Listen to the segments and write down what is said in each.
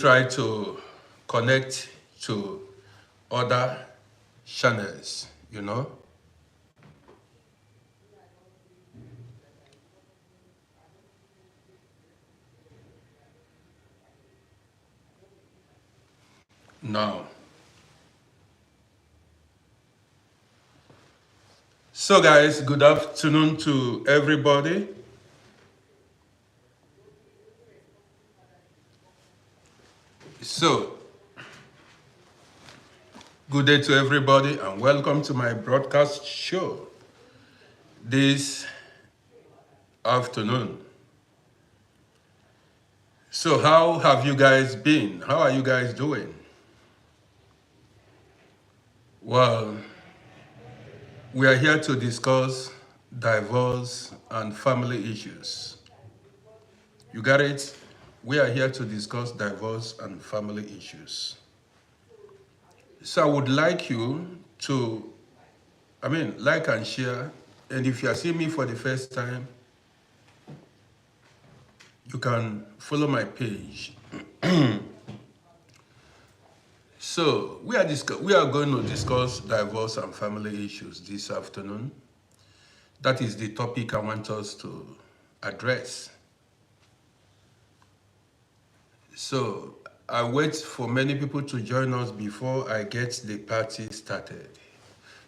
try to connect to other channels, you know. Now, so guys, good afternoon to everybody. So, good day to everybody and welcome to my broadcast show this afternoon. So, how have you guys been? How are you guys doing? Well, we are here to discuss divorce and family issues. You got it? We are here to discuss divorce and family issues. So I would like you to, like and share. And if you are seeing me for the first time, you can follow my page. So we are going to discuss divorce and family issues this afternoon. That is the topic I want us to address. So I wait for many people to join us before I get the party started.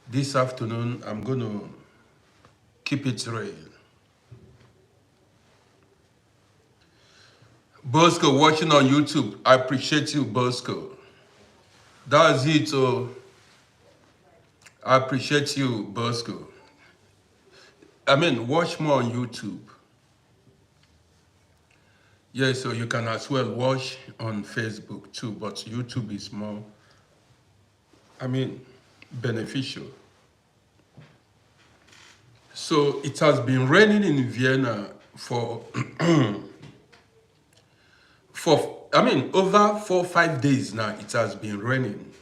This afternoon, I'm going to keep it real. Bosco watching on YouTube, I appreciate you, Bosco. That's it, oh. I appreciate you, Bosco. Watch more on YouTube. Yeah, so you can as well watch on Facebook too, but YouTube is more, beneficial. So it has been raining in Vienna for over 4-5 days now. It has been raining.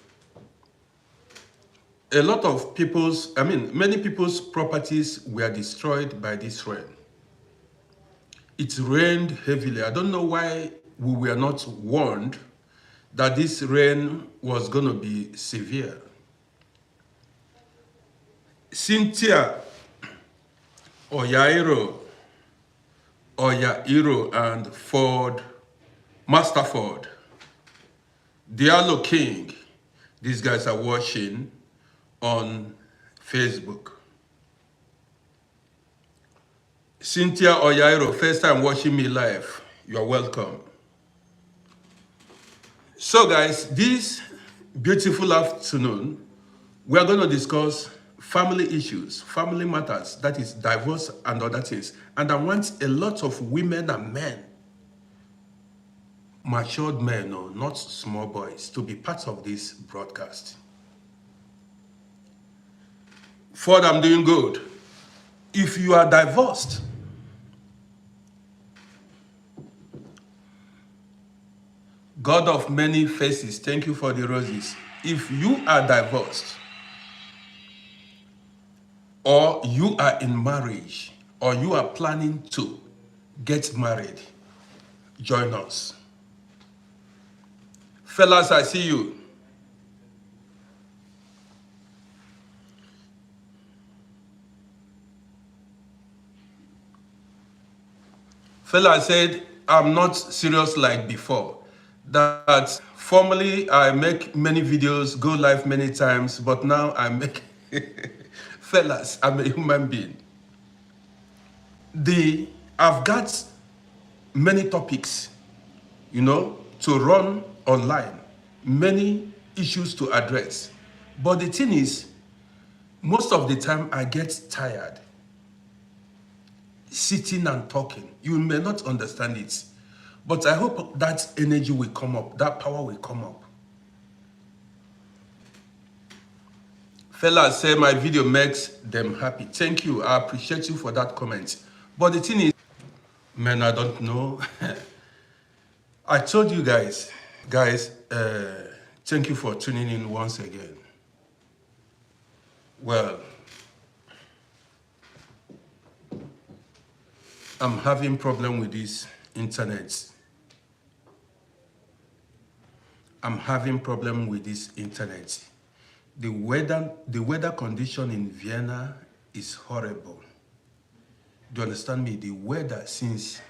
A lot of many people's properties were destroyed by this rain. It rained heavily. I don't know why we were not warned that this rain was going to be severe. Cynthia Oyairo, and Master Ford, Diallo King, these guys are watching on Facebook. Cynthia Oyairo, first time watching me live. You're welcome. So guys, this beautiful afternoon, we are going to discuss family issues, family matters, that is divorce and other things. And I want a lot of women and men, matured men, no, not small boys, to be part of this broadcast. Ford, I'm doing good. If you are divorced, God of many faces, thank you for the roses. If you are divorced, or you are in marriage, or you are planning to get married, join us. Fellas, I see you. Fella said, I'm not serious like before. That formerly I make many videos, go live many times, but now I make... Fellas, I'm a human being. I've got many topics, to run online, many issues to address. But the thing is, most of the time I get tired sitting and talking. You may not understand it, but I hope that energy will come up, that power will come up. Fellas say my video makes them happy. Thank you. I appreciate you for that comment. But the thing is, man, I don't know. I told you guys, thank you for tuning in once again. Well, I'm having problem with this internet. I'm having problem with this internet. The weather condition in Vienna is horrible. Do you understand me? The weather since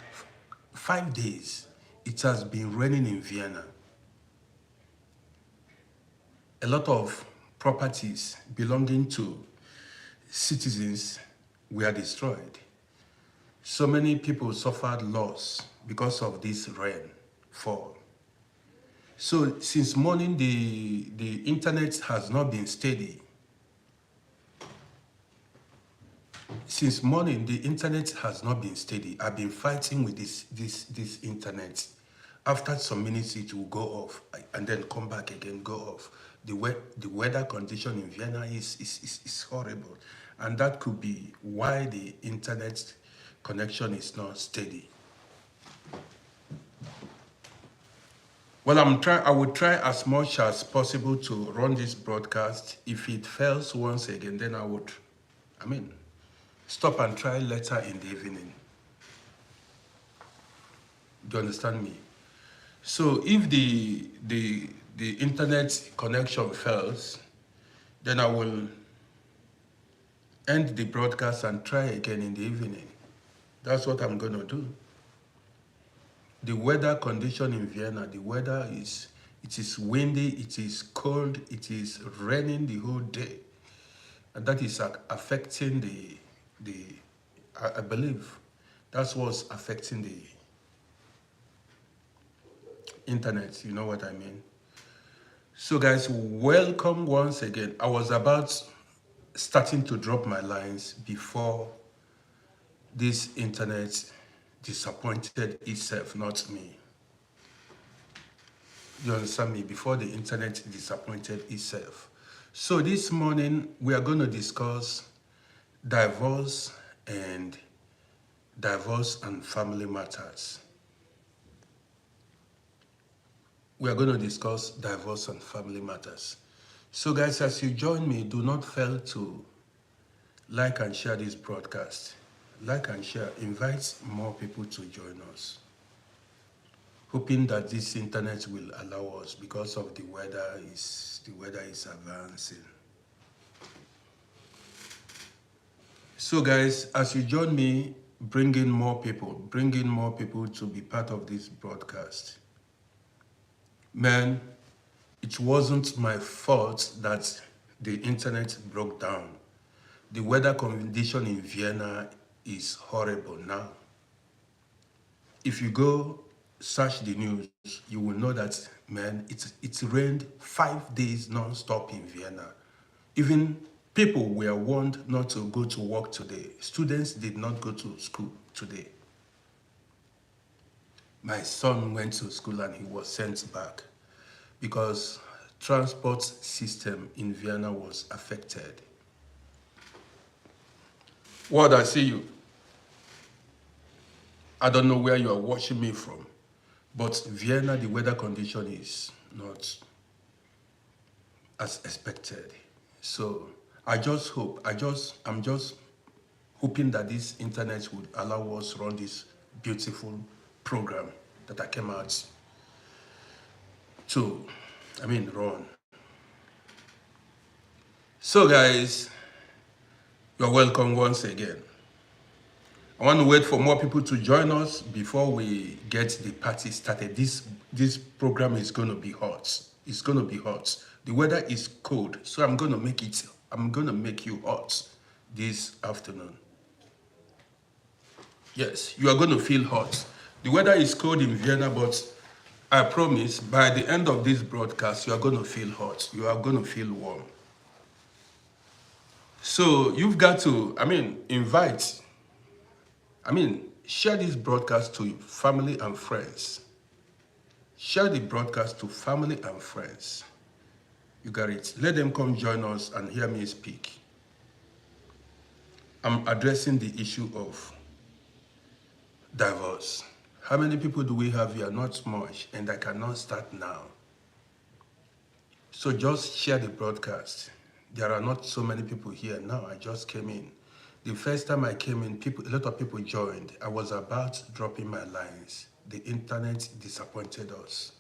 5 days, it has been raining in Vienna. A lot of properties belonging to citizens were destroyed. So many people suffered loss because of this rainfall. So since morning, the internet has not been steady. Since morning, the internet has not been steady. I've been fighting with this internet. After some minutes, it will go off and then come back again, go off. The weather condition in Vienna is horrible. And that could be why the internet connection is not steady. Well, I will try as much as possible to run this broadcast. If it fails once again, then I mean, stop and try later in the evening. Do you understand me? So if the internet connection fails, then I will end the broadcast and try again in the evening. That's what I'm going to do. The weather condition in Vienna, it is windy, it is cold, it is raining the whole day. And that is affecting I believe that's what's affecting the internet, you know what I mean? So guys, welcome once again. I was about starting to drop my lines before this internet disappointed itself, not me. You understand me? Before the internet disappointed itself. So this morning, we are going to discuss divorce and family matters. We are going to discuss divorce and family matters. So guys, as you join me, do not fail to like and share this broadcast. Like and share, invite more people to join us. Hoping that this internet will allow us because of the weather is advancing. So guys, as you join me, bring in more people to be part of this broadcast. Man, it wasn't my fault that the internet broke down. The weather condition in Vienna is horrible now. If you go search the news, you will know that, man, it's rained 5 days non-stop in Vienna. Even people were warned not to go to work today. Students did not go to school today. My son went to school and he was sent back because transport system in Vienna was affected. What I see you. I don't know where you are watching me from, but Vienna, the weather condition is not as expected. So I'm just hoping that this internet would allow us to run this beautiful program that I came out to, run. So guys, you're welcome once again. I want to wait for more people to join us before we get the party started. This program is going to be hot. It's going to be hot. The weather is cold, so I'm going to make you hot this afternoon. Yes, you are going to feel hot. The weather is cold in Vienna, but I promise by the end of this broadcast, you are going to feel hot. You are going to feel warm. So you've got to, share this broadcast to family and friends. Share the broadcast to family and friends. You got it. Let them come join us and hear me speak. I'm addressing the issue of divorce. How many people do we have here? Not much, and I cannot start now. So just share the broadcast. There are not so many people here now. I just came in. The first time I came in, a lot of people joined. I was about dropping my lines. The internet disappointed us.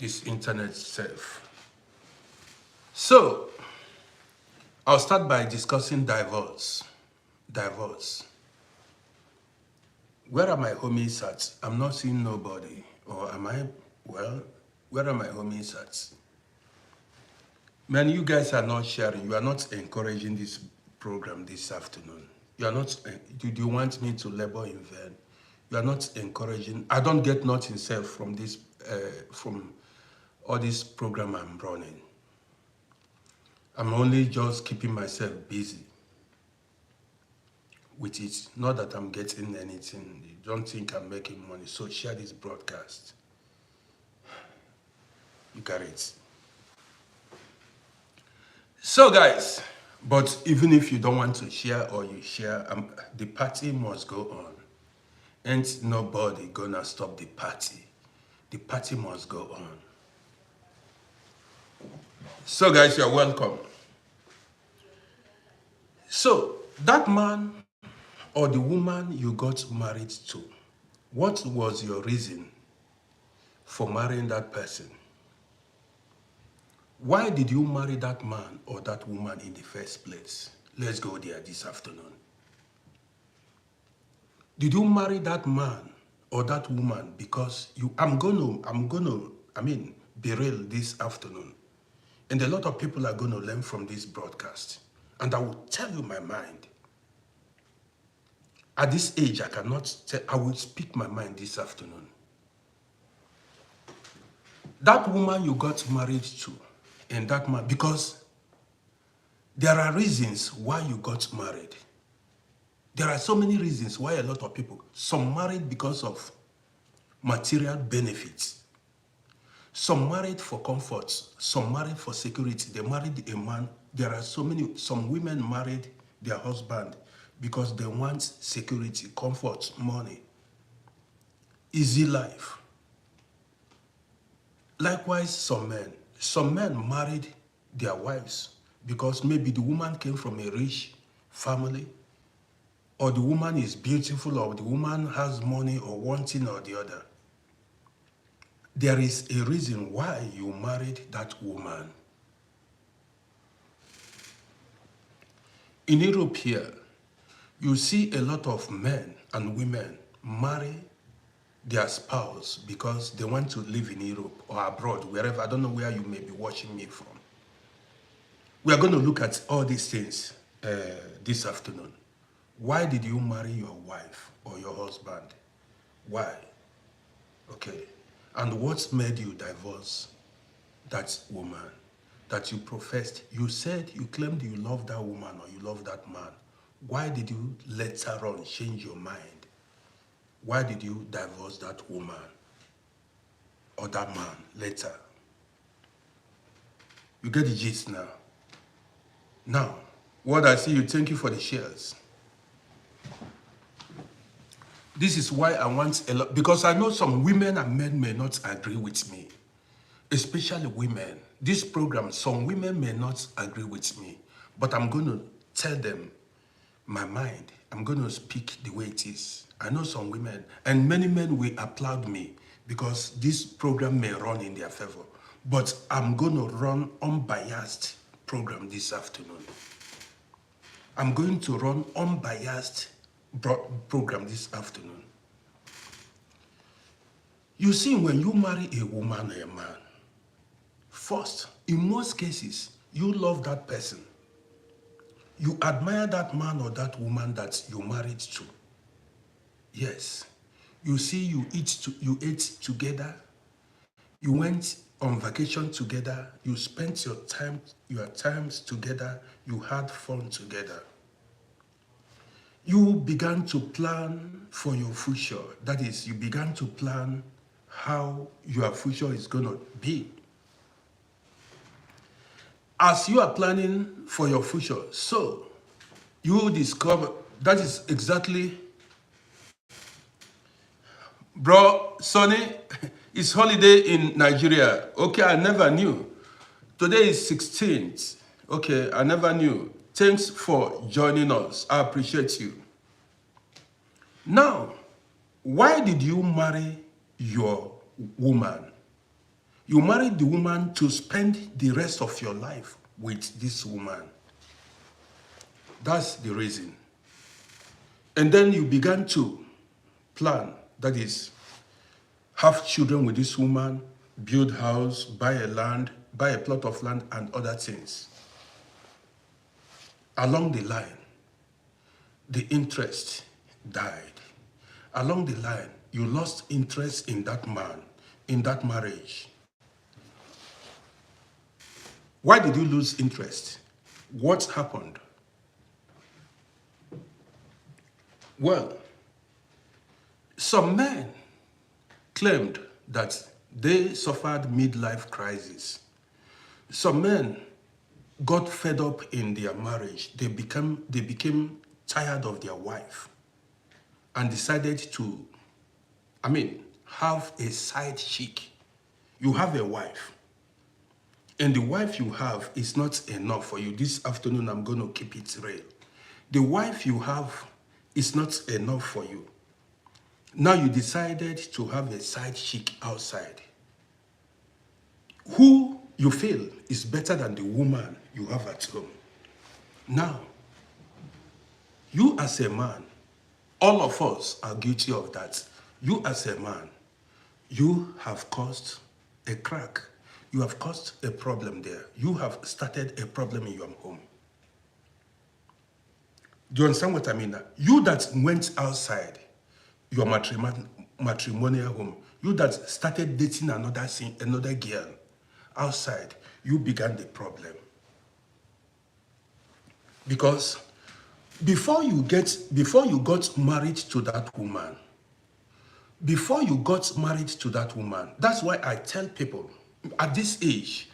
this internet self. So, I'll start by discussing divorce. Divorce. Where are my homies at? I'm not seeing nobody. Or am I, well, where are my homies at? Man, you guys are not sharing. You are not encouraging this program this afternoon. You are not, do you want me to labor in vain? You are not encouraging. I don't get nothing self from this, from all this program I'm running. I'm only just keeping myself busy with it. Not that I'm getting anything. You don't think I'm making money. So share this broadcast. You got it. So guys, but even if you don't want to share or you share, the party must go on. Ain't nobody gonna stop the party. The party must go on. So guys, you're welcome. So that man or the woman you got married to, what was your reason for marrying that person? Why did you marry that man or that woman in the first place? Let's go there this afternoon. Did you marry that man or that woman because I'm gonna, berail this afternoon. And a lot of people are gonna learn from this broadcast. And I will tell you my mind. At this age, I cannot tell, I will speak my mind this afternoon. That woman you got married to, and that man, because there are reasons why you got married. There are so many reasons why a lot of people, some married because of material benefits, some married for comfort, some married for security. They married a man. There are so many, some women married their husband because they want security, comfort, money, easy life. Likewise, some men married their wives because maybe the woman came from a rich family, or the woman is beautiful, or the woman has money, or one thing or the other. There is a reason why you married that woman. In Europe here, you see a lot of men and women marry their spouse because they want to live in Europe or abroad, wherever. I don't know where you may be watching me from. We are going to look at all these things this afternoon. Why did you marry your wife or your husband? Why? Okay. And what made you divorce that woman that you professed? You said, you claimed you love that woman or you love that man. Why did you later on change your mind? Why did you divorce that woman or that man later? You get the gist now. Now, what I see you, thank you for the shares. This is why I want a lot, because I know some women and men may not agree with me, especially women. This program, some women may not agree with me, but I'm going to tell them my mind. I'm going to speak the way it is. I know some women, and many men will applaud me because this program may run in their favor, but I'm going to run unbiased program this afternoon. I'm going to run unbiased program this afternoon. You see, when you marry a woman or a man, first, in most cases, you love that person. You admire that man or that woman that you married to. Yes. You see, you ate together. You went on vacation together. You spent your times together. You had fun together. You began to plan for your future. That is, you began to plan how your future is going to be. As you are planning for your future, so you discover, that is exactly, bro, Sonny, it's holiday in Nigeria. Okay, I never knew. Today is 16th. Okay, I never knew. Thanks for joining us. I appreciate you. Now, why did you marry your woman? You married the woman to spend the rest of your life with this woman. That's the reason. And then you began to plan, that is, have children with this woman, build house, buy a plot of land and other things. Along the line, the interest died. Along the line, you lost interest in that man, in that marriage. Why did you lose interest? What happened? Well, some men claimed that they suffered midlife crisis. Some men got fed up in their marriage. They became tired of their wife and decided to, have a side chick. You have a wife, and the wife you have is not enough for you. This afternoon, I'm going to keep it real. The wife you have is not enough for you. Now you decided to have a side chick outside, who you feel is better than the woman you have at home. Now, you as a man, all of us are guilty of that. You as a man, you have caused a crack. You have caused a problem there. You have started a problem in your home. Do you understand what I mean? You that went outside your matrimonial home, you that started dating another girl outside, you began the problem. Because before you got married to that woman, that's why I tell people, at this age,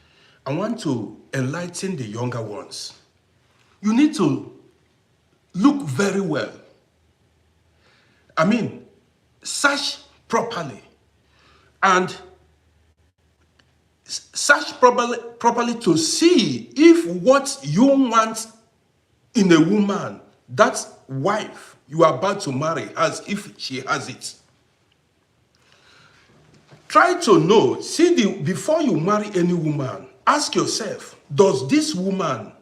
I want to enlighten the younger ones. You need to look very well. Search properly. And search properly to see if what you want in a woman, that wife you are about to marry, if she has it. Try to know, before you marry any woman, ask yourself, does this woman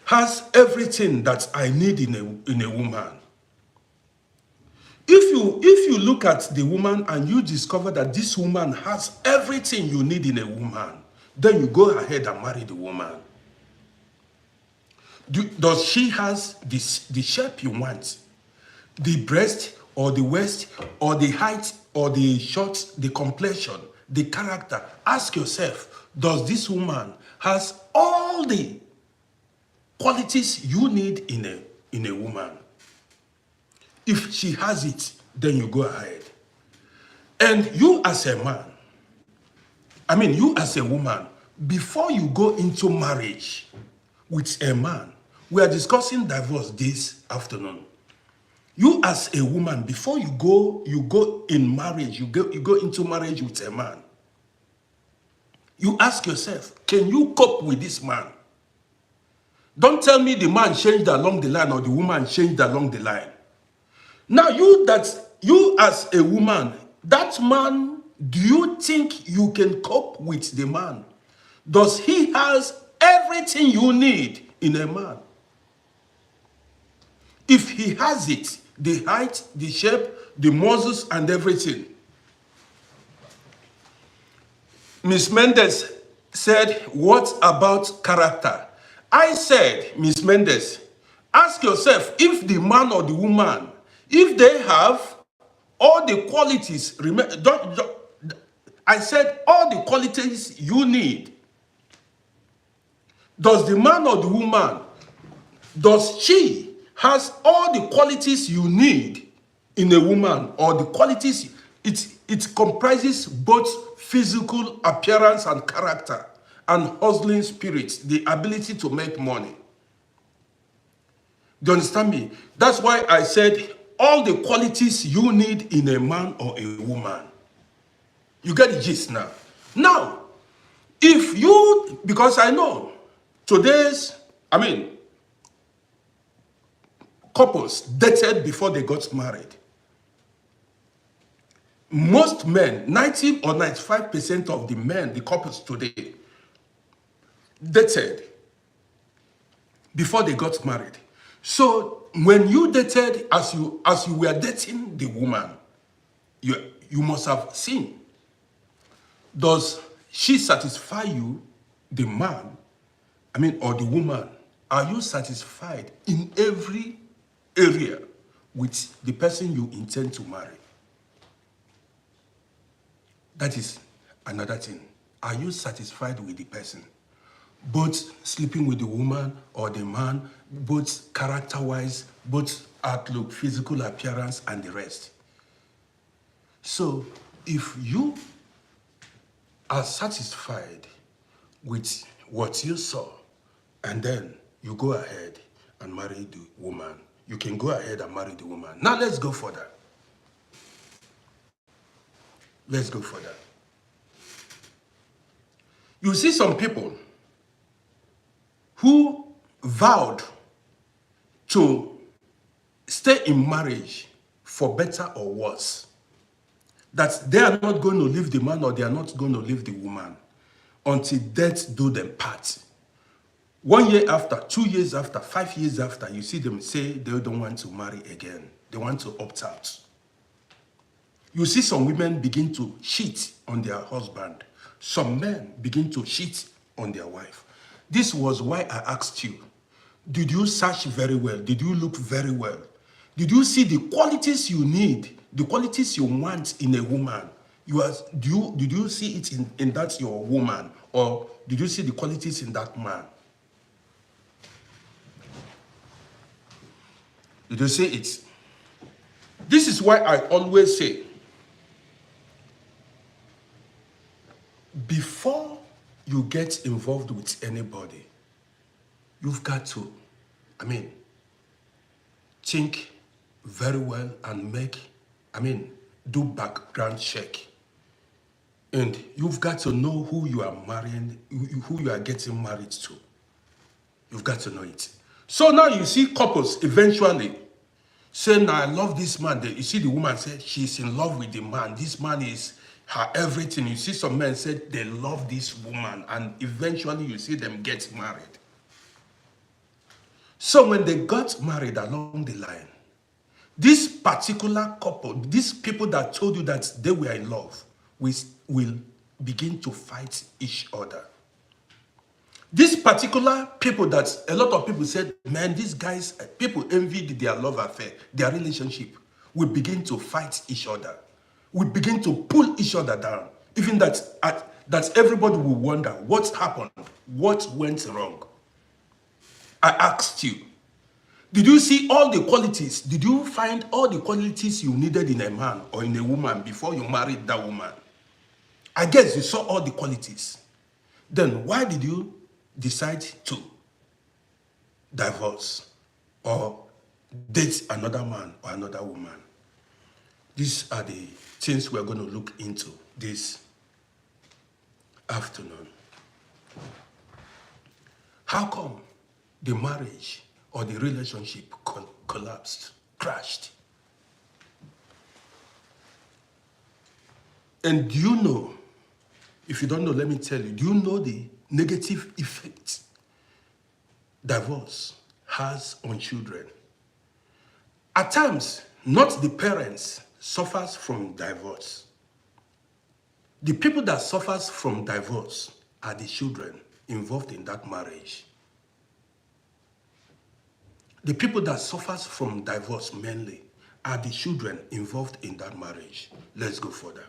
has everything that I need in a woman? If you look at the woman and you discover that this woman has everything you need in a woman, then you go ahead and marry the woman. Does she has the shape you want? The breast or the waist or the height or the short, the complexion, the character? Ask yourself, does this woman has all the qualities you need in a woman? If she has it, then you go ahead. And you as a man, you as a woman, before you go into marriage with a man, we are discussing divorce this afternoon. You as a woman, before you go in marriage, you go into marriage with a man, you ask yourself, can you cope with this man? Don't tell me the man changed along the line or the woman changed along the line. Now you as a woman, that man, do you think you can cope with the man? Does he has everything you need in a man? If he has it, the height, the shape, the muscles and everything. Miss Mendes said, what about character? I said, Miss Mendes, ask yourself if the man or the woman, if they have all the qualities, I said all the qualities you need. Does the man or the woman, does she has all the qualities you need in a woman, or the qualities, it comprises both physical appearance and character and hustling spirit, the ability to make money. Do you understand me? That's why I said all the qualities you need in a man or a woman. You get the gist now. Now, if you, because I know today's, couples dated before they got married. Most men, 90 or 95% of the men, the couples today, dated before they got married. So when you dated, as you were dating the woman, you must have seen, does she satisfy you, the man, or the woman? Are you satisfied in every area with the person you intend to marry? That is another thing. Are you satisfied with the person? Both sleeping with the woman or the man, both character-wise, both outlook, physical appearance, and the rest. So if you are satisfied with what you saw, and then you go ahead and marry the woman, you can go ahead and marry the woman. Now let's go further. Let's go further. You see some people who vowed to stay in marriage for better or worse, that they are not going to leave the man or they are not going to leave the woman until death do them part. 1 year after, 2 years after, 5 years after, you see them say they don't want to marry again. They want to opt out. You see some women begin to cheat on their husband. Some men begin to cheat on their wife. This was why I asked you, did you search very well? Did you look very well? Did you see the qualities you need, the qualities you want in a woman? Did you see it in that your woman? Or did you see the qualities in that man? Did you see it? This is why I always say, before you get involved with anybody, you've got to, think very well and do background check. And you've got to know who you are marrying, who you are getting married to. You've got to know it. So now you see couples eventually say, now I love this man. You see the woman say she's in love with the man. This man is her everything. You see some men say they love this woman, and eventually you see them get married. So when they got married along the line, this particular couple, these people that told you that they were in love, will begin to fight each other. These particular people that a lot of people said, man, these guys, people envied their love affair, their relationship, will begin to fight each other. We begin to pull each other down. Even that everybody will wonder what happened, what went wrong. I asked you, did you see all the qualities? Did you find all the qualities you needed in a man or in a woman before you married that woman? I guess you saw all the qualities. Then why did you decide to divorce or date another man or another woman? These are the things we're going to look into this afternoon. How come the marriage or the relationship collapsed, crashed? And do you know, if you don't know, let me tell you, do you know the negative effect divorce has on children? At times, not the parents suffers from divorce. The people that suffers from divorce are the children involved in that marriage. The people that suffers from divorce mainly are the children involved in that marriage. Let's go further.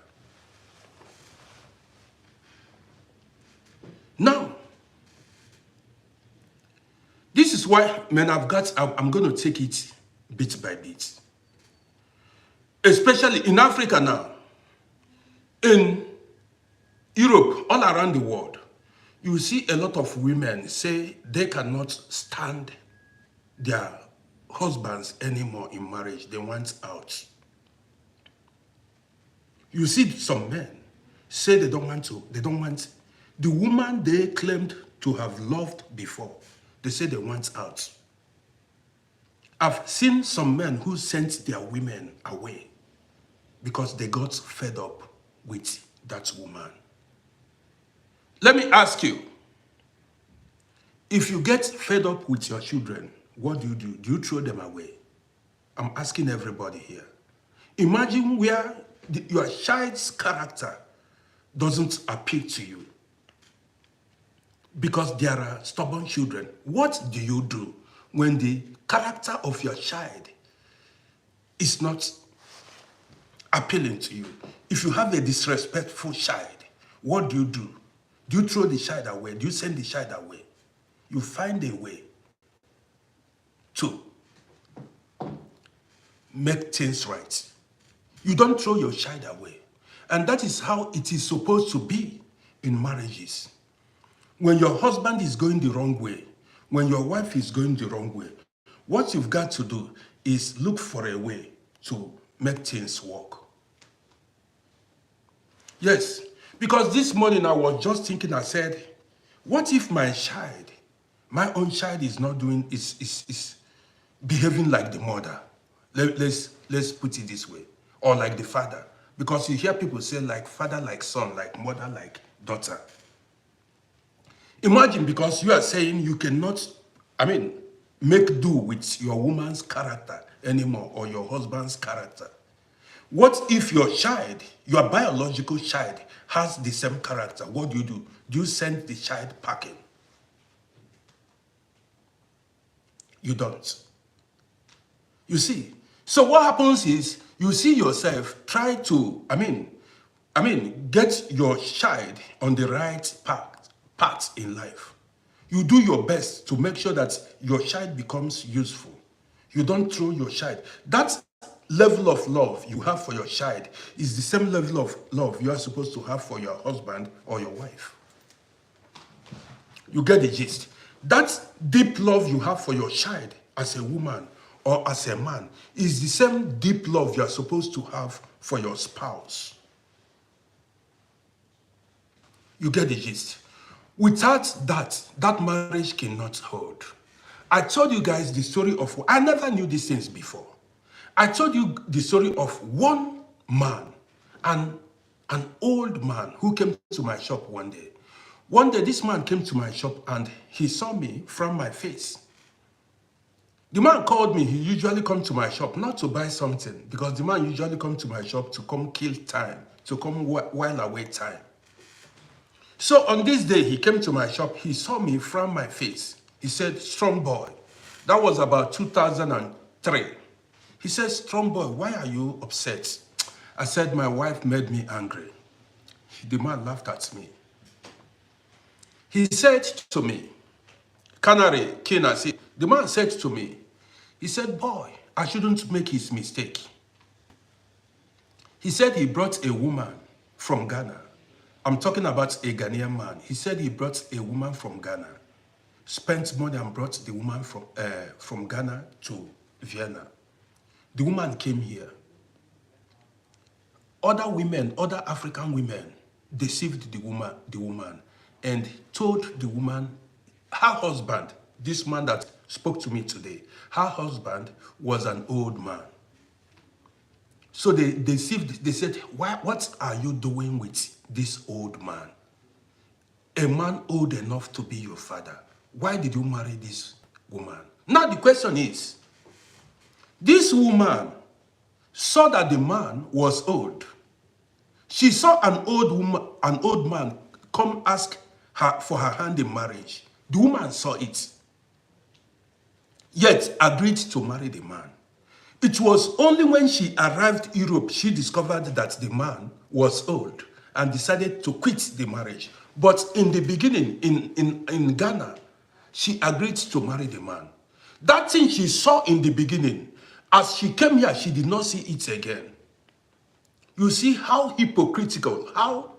Now, this is why, man, I'm going to take it bit by bit. Especially in Africa now, in Europe, all around the world, you see a lot of women say they cannot stand their husbands anymore in marriage. They want out. You see some men say they don't want the woman they claimed to have loved before. They say they want out. I've seen some men who sent their women away because they got fed up with that woman. Let me ask you, if you get fed up with your children, what do? Do you throw them away? I'm asking everybody here. Imagine where your child's character doesn't appeal to you because there are stubborn children. What do you do when the character of your child is not appealing to you? If you have a disrespectful child, what do? Do you throw the child away? Do you send the child away? You find a way to make things right. You don't throw your child away. And that is how it is supposed to be in marriages. When your husband is going the wrong way, when your wife is going the wrong way, what you've got to do is look for a way to make things work. Yes, because this morning I was just thinking, I said, what if my child, my own child is not doing, is behaving like the mother? Let's put it this way. Or like the father. Because you hear people say like father like son, like mother like daughter. Imagine, because you are saying you cannot, make do with your woman's character anymore or your husband's character. What if your child, your biological child, has the same character? What do? Do you send the child packing? You don't. You see? So what happens is, you see yourself try to, get your child on the right path in life. You do your best to make sure that your child becomes useful. You don't throw your child. That level of love you have for your child is the same level of love you are supposed to have for your husband or your wife. You get the gist. That deep love you have for your child as a woman or as a man is the same deep love you are supposed to have for your spouse. You get the gist. Without that, that marriage cannot hold. I told you guys the story of, I never knew these things before. I told you the story of one man, an old man who came to my shop one day. One day, this man came to my shop and he saw me from my face. The man called me. He usually comes to my shop not to buy something, because the man usually comes to my shop to come kill time, to come while away time. So on this day, he came to my shop. He saw me from my face. He said, "Strong boy." That was about 2003. He said, "Strong boy, why are you upset?" I said, "My wife made me angry." The man laughed at me. He said to me, "Canary, Kina," the man said to me, he said, "Boy, I shouldn't make his mistake." He said he brought a woman from Ghana. I'm talking about a Ghanaian man. He said he brought a woman from Ghana, spent money and brought the woman from Ghana to Vienna. The woman came here. Other women, other African women, deceived the woman and told the woman, her husband, this man that spoke to me today, her husband was an old man. So they deceived, they said, what are you doing with this old man? A man old enough to be your father. Why did you marry this woman? Now the question is, this woman saw that the man was old. She saw an old man come ask her for her hand in marriage. The woman saw it, yet agreed to marry the man. It was only when she arrived in Europe she discovered that the man was old and decided to quit the marriage. But in the beginning, in Ghana, she agreed to marry the man. That thing she saw in the beginning, as she came here, she did not see it again. You see how hypocritical, how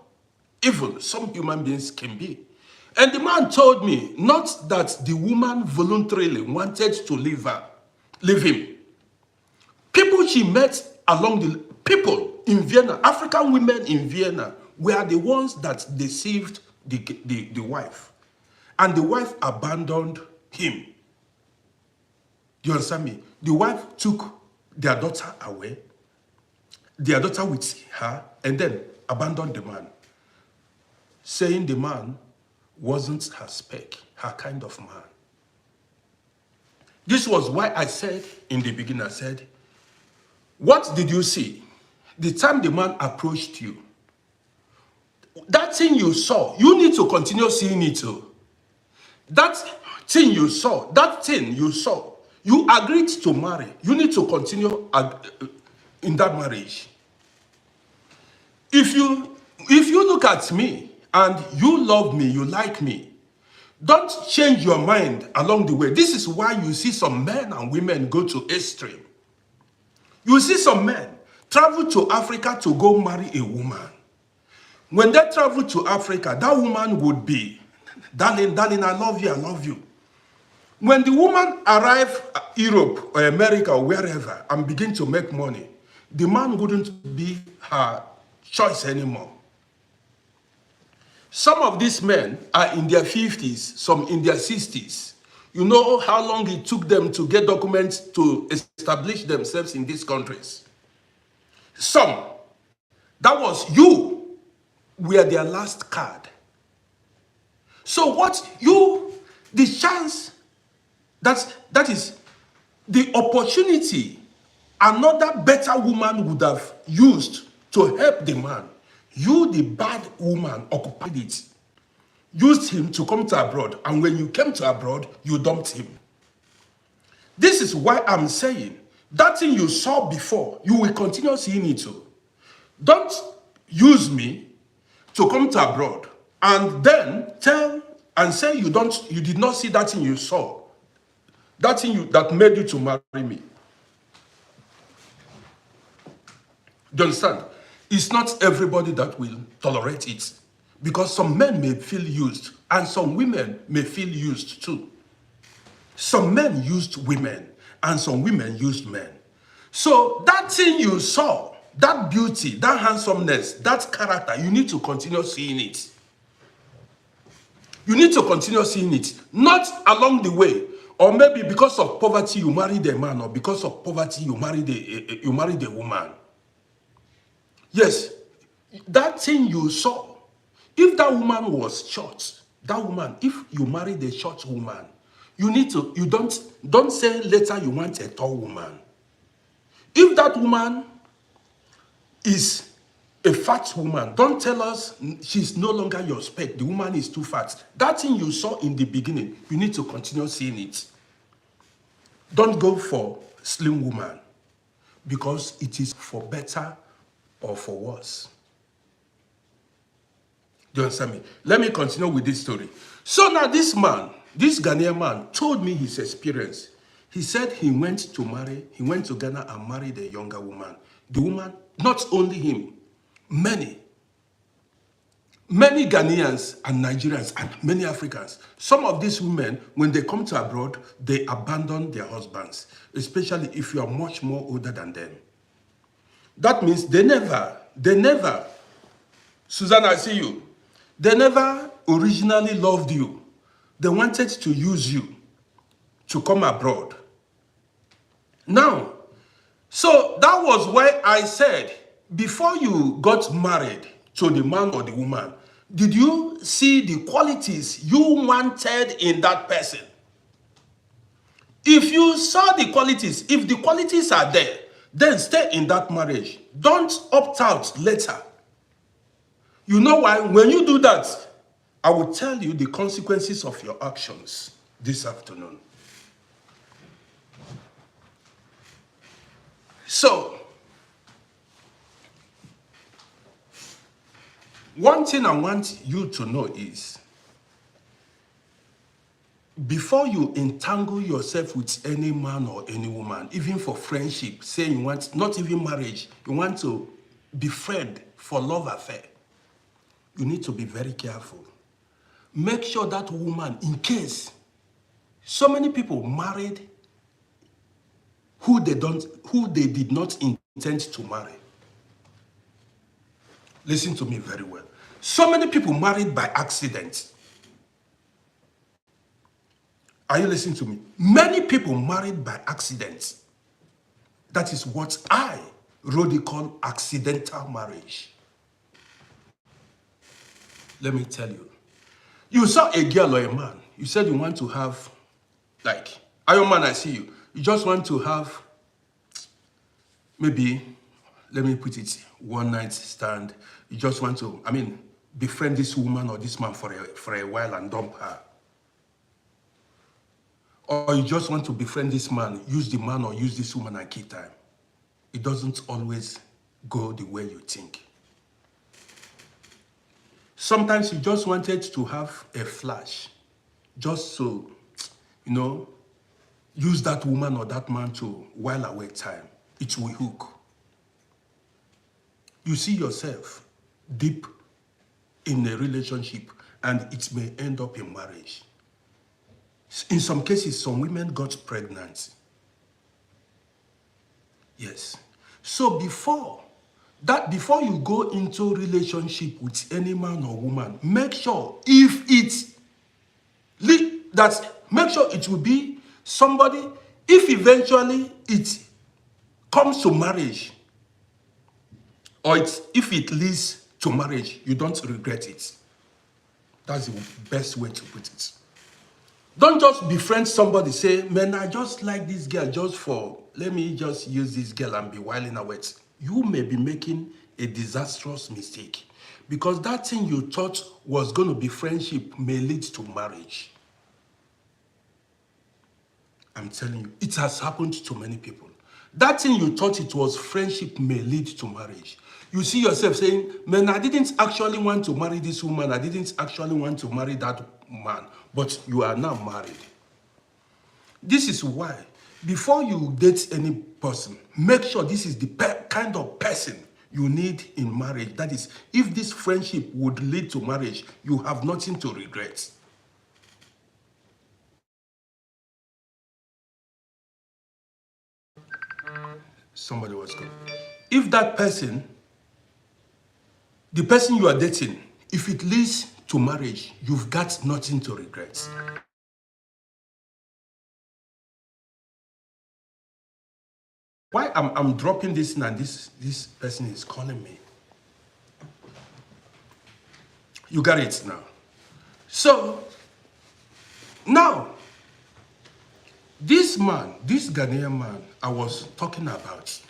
evil some human beings can be. And the man told me, not that the woman voluntarily wanted to leave him. People she met along the people in Vienna, African women in Vienna, were the ones that deceived the wife. And the wife abandoned him. Do you understand me? The wife took their daughter away their daughter with her and then abandoned the man, saying the man wasn't her spec, her kind of man. This was why I said in the beginning, I said, what did you see? The time the man approached you, that thing you saw, you need to continue seeing it too. That thing you saw, you agreed to marry. You need to continue in that marriage. If you look at me and you love me, you like me, don't change your mind along the way. This is why you see some men and women go to extreme. You see some men travel to Africa to go marry a woman. When they travel to Africa, that woman would be, darling, I love you, I love you. When the woman arrives Europe or America or wherever and begin to make money, the man wouldn't be her choice anymore. Some of these men are in their 50s, some in their 60s. You know how long it took them to get documents to establish themselves in these countries. Some, that was you, were their last card. So the chance, that is the opportunity another better woman would have used to help the man. You, the bad woman, occupied it, used him to come to abroad, and when you came to abroad, you dumped him. This is why I'm saying, that thing you saw before, you will continue seeing it too. Don't use me to come to abroad and then tell and say you did not see that thing you saw, that thing that made you to marry me. Do you understand? It's not everybody that will tolerate it, because some men may feel used and some women may feel used too. Some men used women and some women used men. So that thing you saw, that beauty, that handsomeness, that character, you need to continue seeing it. You need to continue seeing it, not along the way, or maybe because of poverty you married a man, or because of poverty you married a woman. Yes, that thing you saw, if that woman was short, if you married a short woman, you don't say later you want a tall woman. If that woman is a fat woman, don't tell us she's no longer your spec, the woman is too fat. That thing you saw in the beginning, you need to continue seeing it. Don't go for slim woman, because it is for better or for worse. Do you understand me? Let me continue with this story. So now this Ghanaian man told me his experience. He said he went to Ghana and married a younger woman. The woman, not only him, many Ghanaians and Nigerians and many Africans, some of these women, when they come to abroad, they abandon their husbands, especially if you are much more older than them. That means they never, Susanna, I see you. They never originally loved you. They wanted to use you to come abroad. Now, so that was why I said, before you got married to the man or the woman, did you see the qualities you wanted in that person? If you saw the qualities, if the qualities are there, then stay in that marriage. Don't opt out later. You know why? When you do that, I will tell you the consequences of your actions this afternoon. So, one thing I want you to know is, before you entangle yourself with any man or any woman, even for friendship, say you want, not even marriage, you want to befriend for love affair, you need to be very careful. Make sure that woman, in case so many people married who they did not intend to marry. Listen to me very well. So many people married by accident. Are you listening to me? Many people married by accident. That is what I RODDY call accidental marriage. Let me tell you. You saw a girl or a man. You said you want to have, like, Iron Man, I see you. You just want to have, maybe, let me put it, one night stand. You just want to, befriend this woman or this man for a while and dump her. Or you just want to befriend this man, use the man or use this woman and keep time. It doesn't always go the way you think. Sometimes you just wanted to have a flash, just to, use that woman or that man to while away time. It will hook. You see yourself deep in a relationship and it may end up in marriage. In some cases, some women got pregnant. Yes. So before you go into relationship with any man or woman, make sure make sure it will be somebody, if eventually it comes to marriage, or if it leads to marriage, you don't regret it. That's the best way to put it. Don't just befriend somebody, say, man, I just like this girl just for, let me just use this girl and be wilding away. You may be making a disastrous mistake because that thing you thought was going to be friendship may lead to marriage. I'm telling you, it has happened to many people. That thing you thought it was friendship may lead to marriage. You see yourself saying, man, I didn't actually want to marry this woman. I didn't actually want to marry that man. But you are now married. This is why, before you date any person, make sure this is the kind of person you need in marriage. That is, if this friendship would lead to marriage, you have nothing to regret. Somebody was going. If that person, the person you are dating, if it leads to marriage, you've got nothing to regret. Why I'm dropping this and this person is calling me? You got it now. So, now, this man, this Ghanaian man I was talking about,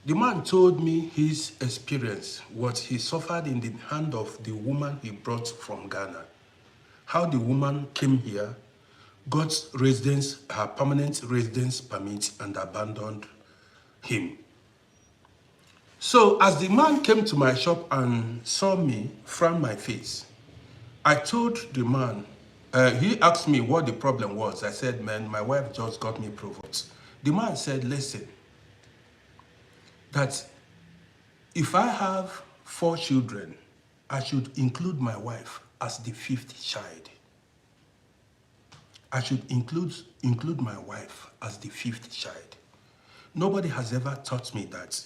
the man told me his experience, what he suffered in the hand of the woman he brought from Ghana. How the woman came here, got her permanent residence permit and abandoned him. So as the man came to my shop and saw me from my face, I told the man, he asked me what the problem was. I said, man, my wife just got me provoked. The man said, listen, that if I have 4 children, I should include my wife as the 5th child. I should include my wife as the 5th child. Nobody has ever taught me that.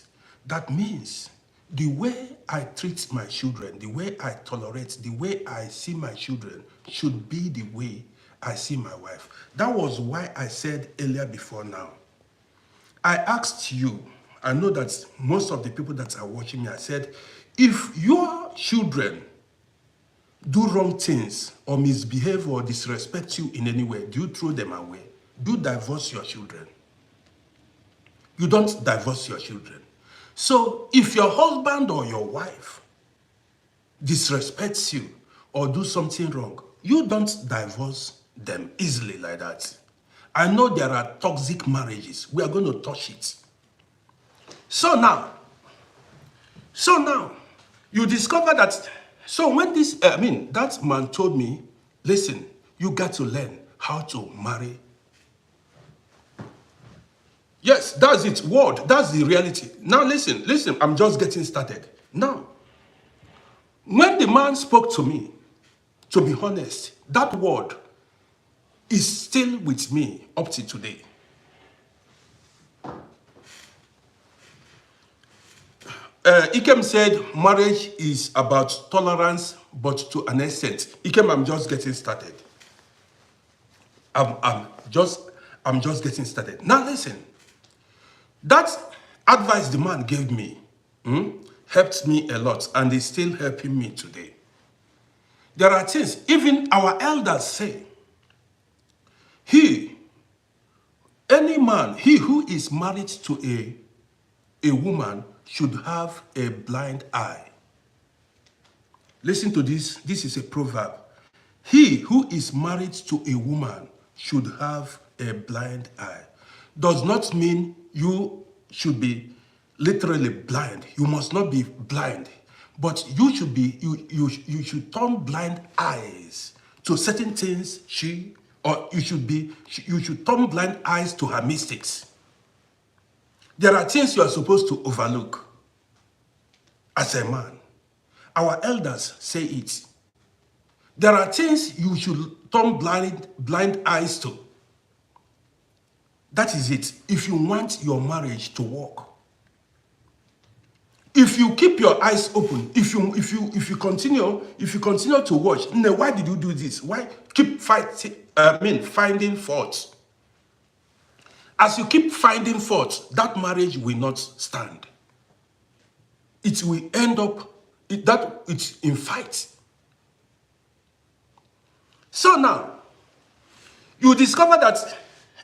That means the way I treat my children, the way I tolerate, the way I see my children should be the way I see my wife. That was why I said earlier before now, I asked you, I know that most of the people that are watching me, I said, if your children do wrong things or misbehave or disrespect you in any way, do you throw them away? Do you divorce your children? You don't divorce your children. So if your husband or your wife disrespects you or do something wrong, you don't divorce them easily like that. I know there are toxic marriages. We are going to touch it. So now, you discover that, so when that man told me, listen, you got to learn how to marry. Yes, that's it, word, that's the reality. Now listen, I'm just getting started. Now, when the man spoke to me, to be honest, that word is still with me up to today. Ikem said marriage is about tolerance, but to an extent. Ikem, I'm just getting started. I'm I'm just getting started. Now listen, that advice the man gave me helped me a lot, and is still helping me today. There are things, even our elders say, any man, he who is married to a woman should have a blind eye. Listen to this. This is a proverb. He who is married to a woman should have a blind eye. Does not mean you should be literally blind. You must not be blind. But you should be, you should turn blind eyes to certain things you should turn blind eyes to her mistakes. There are things you are supposed to overlook as a man. Our elders say it. There are things you should turn blind eyes to. That is it. If you want your marriage to work. If you keep your eyes open, if you continue to watch, why did you do this? Why keep finding faults? As you keep finding faults, that marriage will not stand. It will end up it's in fight. So now, you discover that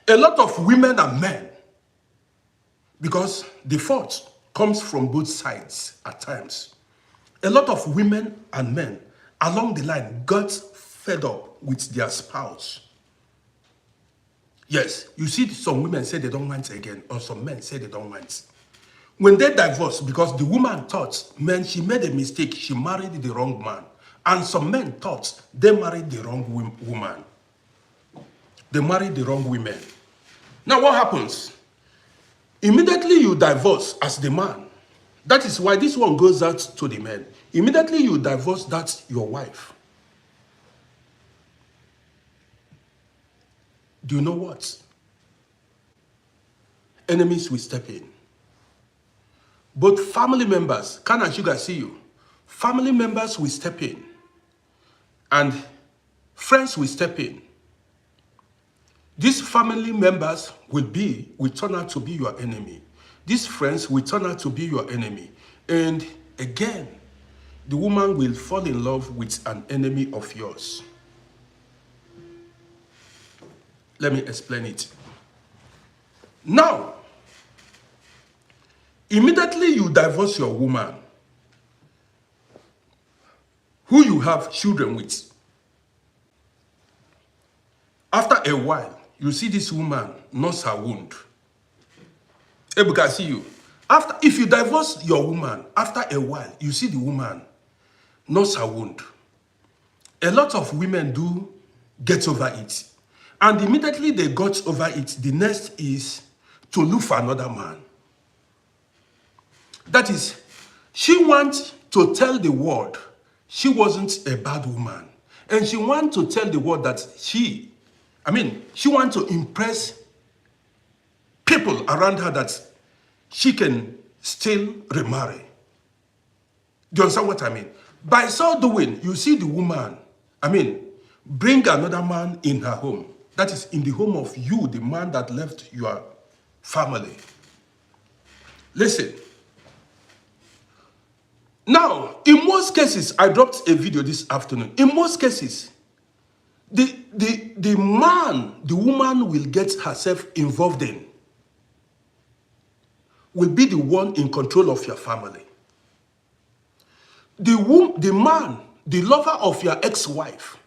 a lot of women and men, because the fault comes from both sides at times. A lot of women and men along the line got fed up with their spouse. Yes, you see some women say they don't want again, or some men say they don't want. When they divorce, because the woman thought, man, she made a mistake, she married the wrong man. And some men thought they married the wrong woman. They married the wrong women. Now what happens? Immediately you divorce as the man. That is why this one goes out to the men. Immediately you divorce your wife. Do you know what? Enemies will step in. Both family members, Can and Sugar see you. Family members will step in. And friends will step in. These family members will turn out to be your enemy. These friends will turn out to be your enemy. And again, the woman will fall in love with an enemy of yours. Let me explain it. Now, immediately you divorce your woman, who you have children with. After a while, you see this woman nurse her wound. Ebuka, see you. If you divorce your woman, after a while, you see the woman nurse her wound. A lot of women do get over it. And immediately they got over it, the next is to look for another man. That is, she wants to tell the world she wasn't a bad woman. And she wants to tell the world that she wants to impress people around her that she can still remarry. Do you understand what I mean? By so doing, you see the woman, bring another man in her home. That is in the home of you, the man that left your family. Listen. Now, in most cases, I dropped a video this afternoon. In most cases, the woman will get herself involved in, will be the one in control of your family. The man, the lover of your ex-wife,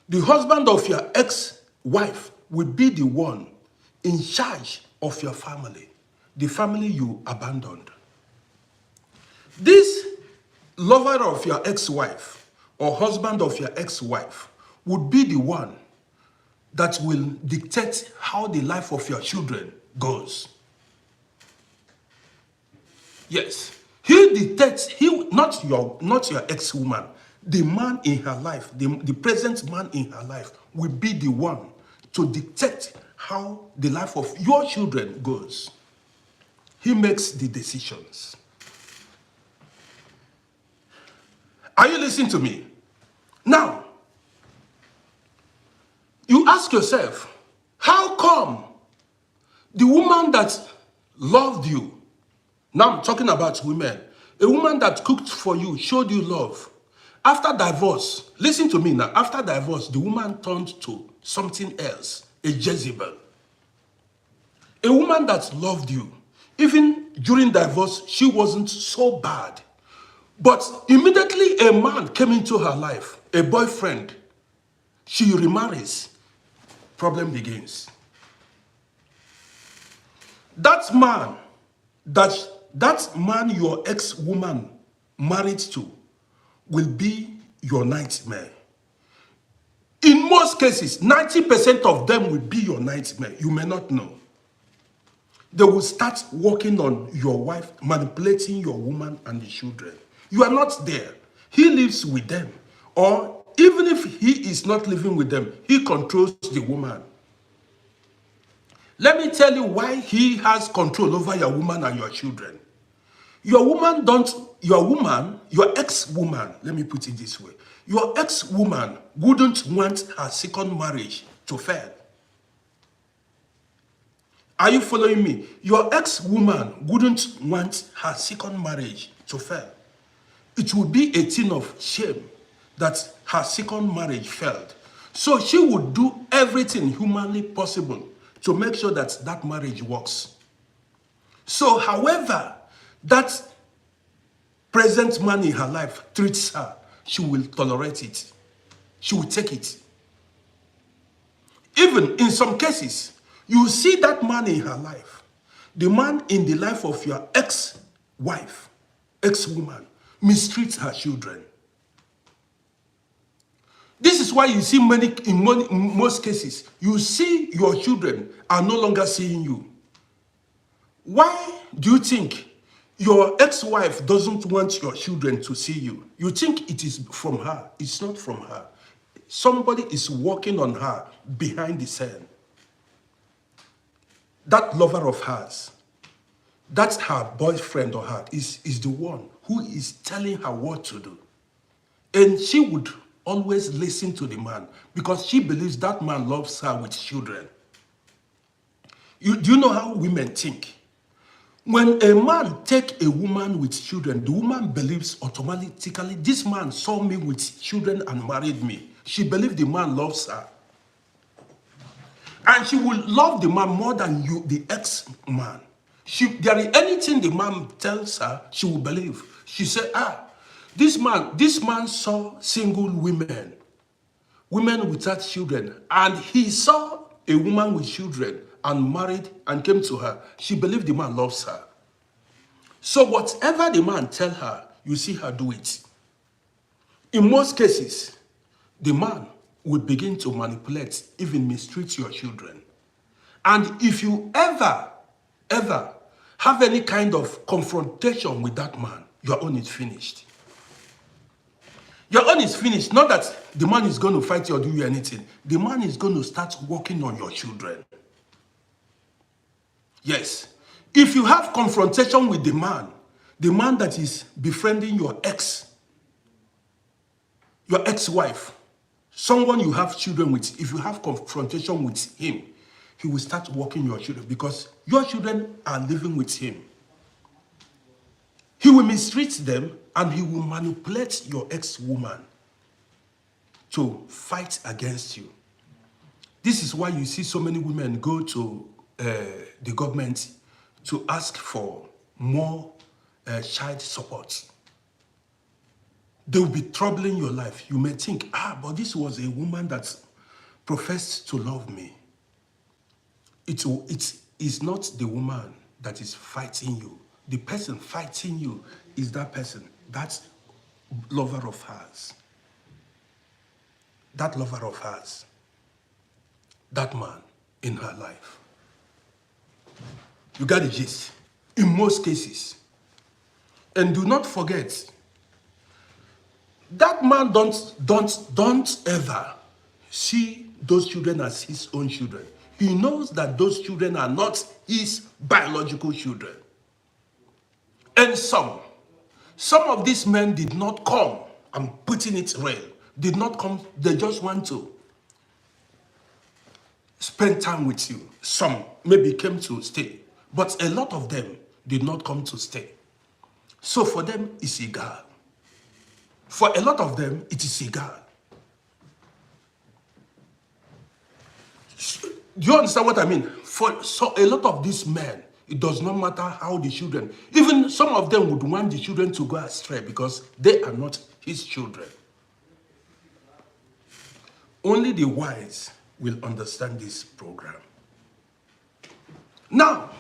the husband of your ex-wife will be the one in charge of your family, the family you abandoned. This lover of your ex-wife or husband of your ex-wife would be the one that will dictate how the life of your children goes. Yes, he dictates, not your ex-woman, the man in her life, the present man in her life will be the one to dictate how the life of your children goes. He makes the decisions. Are you listening to me? Now, you ask yourself, How come the woman that loved you, now I'm talking about women, a woman that cooked for you, showed you love, after divorce, listen to me now, after divorce, the woman turned to something else, a Jezebel. A woman that loved you, even during divorce, she wasn't so bad. But immediately a man came into her life, a boyfriend, she remarries, problem begins. That man your ex-woman married to will be your nightmare. In most cases, 90% of them will be your nightmare. You may not know. They will start working on your wife, manipulating your woman and the children. You are not there. He lives with them. Or even if he is not living with them, he controls the woman. Let me tell you why he has control over your woman and your children. Your ex-woman, let me put it this way. Your ex-woman wouldn't want her second marriage to fail. Are you following me? Your ex-woman wouldn't want her second marriage to fail. It would be a thing of shame that her second marriage failed. So she would do everything humanly possible to make sure that that marriage works. So, however, that present man in her life treats her, she will tolerate it. She will take it. Even in some cases, you see that man in her life, the man in the life of your ex-wife, ex-woman, mistreats her children. This is why you see in most cases, you see your children are no longer seeing you. Why do you think your ex-wife doesn't want your children to see you? You think it is from her. It's not from her. Somebody is working on her behind the scene. That lover of hers, that's her boyfriend or her, is the one who is telling her what to do. And she would always listen to the man because she believes that man loves her with children. Do you know how women think? When a man takes a woman with children, the woman believes automatically, this man saw me with children and married me. She believes the man loves her. And she will love the man more than you, the ex-man. There is anything the man tells her, she will believe. She said, this man saw single women without children, and he saw a woman with children and married and came to her. She believed the man loves her. So whatever the man tells her, you see her do it. In most cases, the man will begin to manipulate, even mistreat your children. And if you ever have any kind of confrontation with that man, your own is finished. Your own is finished. Not that the man is going to fight you or do you anything. The man is going to start working on your children. Yes. If you have confrontation with the man that is befriending your ex-wife, someone you have children with, if you have confrontation with him, he will start working your children because your children are living with him. He will mistreat them and he will manipulate your ex-woman to fight against you. This is why you see so many women go to the government to ask for more child support. They will be troubling your life. You may think, but this was a woman that professed to love me. It is not the woman that is fighting you. The person fighting you is that person, that lover of hers. That lover of hers. That man in her life. You got the gist. In most cases. And do not forget, that man don't ever see those children as his own children. He knows that those children are not his biological children. And some of these men did not come, I'm putting it real, did not come, they just want to spend time with you. Some maybe came to stay, but a lot of them did not come to stay. So for them, it's egal. For a lot of them, it is egal. Do you understand what I mean? For a lot of these men, it does not matter how the children, even some of them would want the children to go astray because they are not his children. Only the wise will understand this program. Now,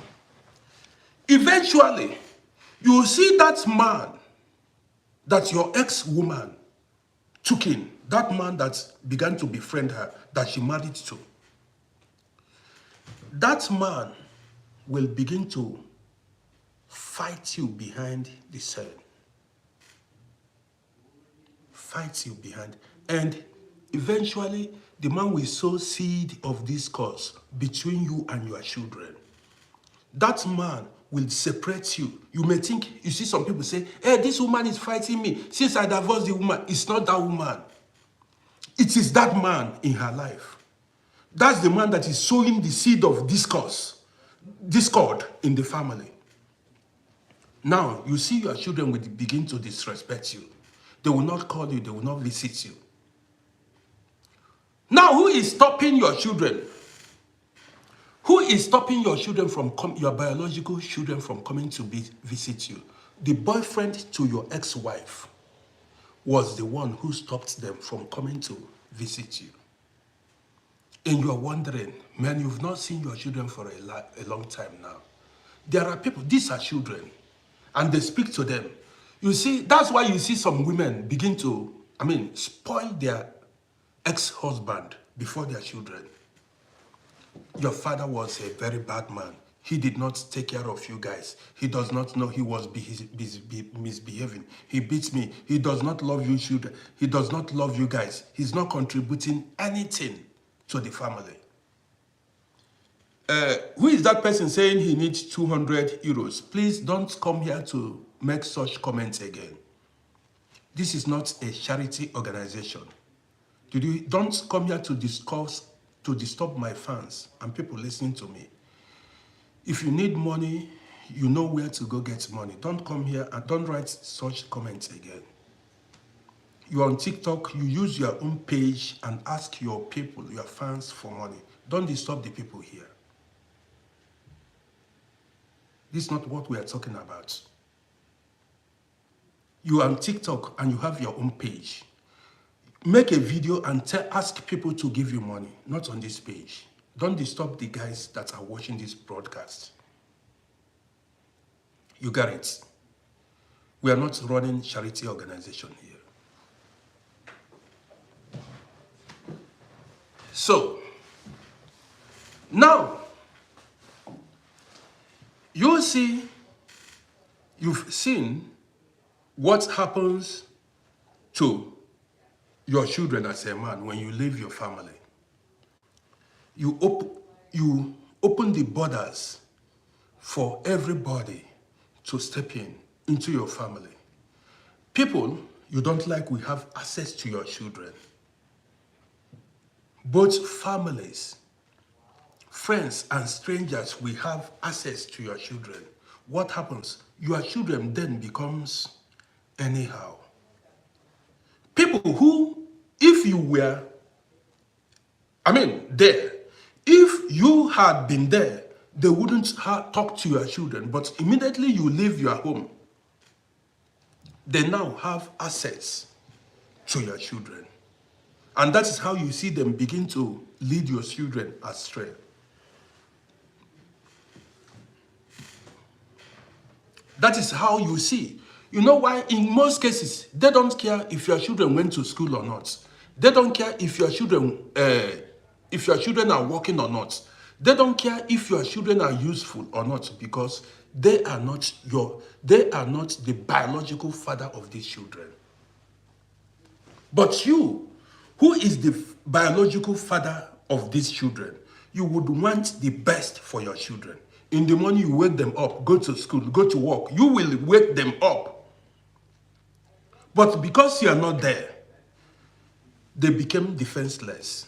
eventually, you will see that man that your ex-woman took in, that man that began to befriend her, that she married to. That man will begin to fight you behind the scene. Fight you behind. And eventually, the man will sow seed of discourse between you and your children. That man will separate you. You may think, you see some people say, hey, this woman is fighting me. Since I divorced the woman, it's not that woman. It is that man in her life. That's the man that is sowing the seed of discord in the family. Now, you see your children will begin to disrespect you. They will not call you, they will not visit you. Now, who is stopping your children? Who is stopping your children from your biological children from coming to visit you? The boyfriend to your ex-wife was the one who stopped them from coming to visit you. And you are wondering, man, you've not seen your children for a long time now. There are people, these are children, and they speak to them. You see, that's why you see some women begin to, spoil their ex-husband before their children. Your father was a very bad man. He did not take care of you guys. He does not know he was misbehaving. He beats me. He does not love you children. He does not love you guys. He's not contributing anything to the family. Who is that person saying he needs 200 euros? Please don't come here to make such comments again. This is not a charity organization. Don't come here to disturb my fans and people listening to me. If you need money, you know where to go get money. Don't come here and don't write such comments again. You're on TikTok, you use your own page and ask your people, your fans, for money. Don't disturb the people here. This is not what we are talking about. You are on TikTok and you have your own page. Make a video and ask people to give you money, not on this page. Don't disturb the guys that are watching this broadcast. You got it. We are not running charity organization here. So, now, you've seen what happens to your children as a man when you leave your family. You open the borders for everybody to step into your family. People you don't like will have access to your children. Both families, friends and strangers will have access to your children. What happens? Your children then becomes anyhow. People who, if you were, there, if you had been there, they wouldn't talk to your children, but immediately you leave your home, they now have access to your children. And that is how you see them begin to lead your children astray. That is how you see. You know why? In most cases, they don't care if your children went to school or not. They don't care if your children are working or not. They don't care if your children are useful or not, because they are not the biological father of these children. But you, who is the biological father of these children, you would want the best for your children. In the morning, you wake them up, go to school, go to work. You will wake them up. But because you are not there, they became defenseless.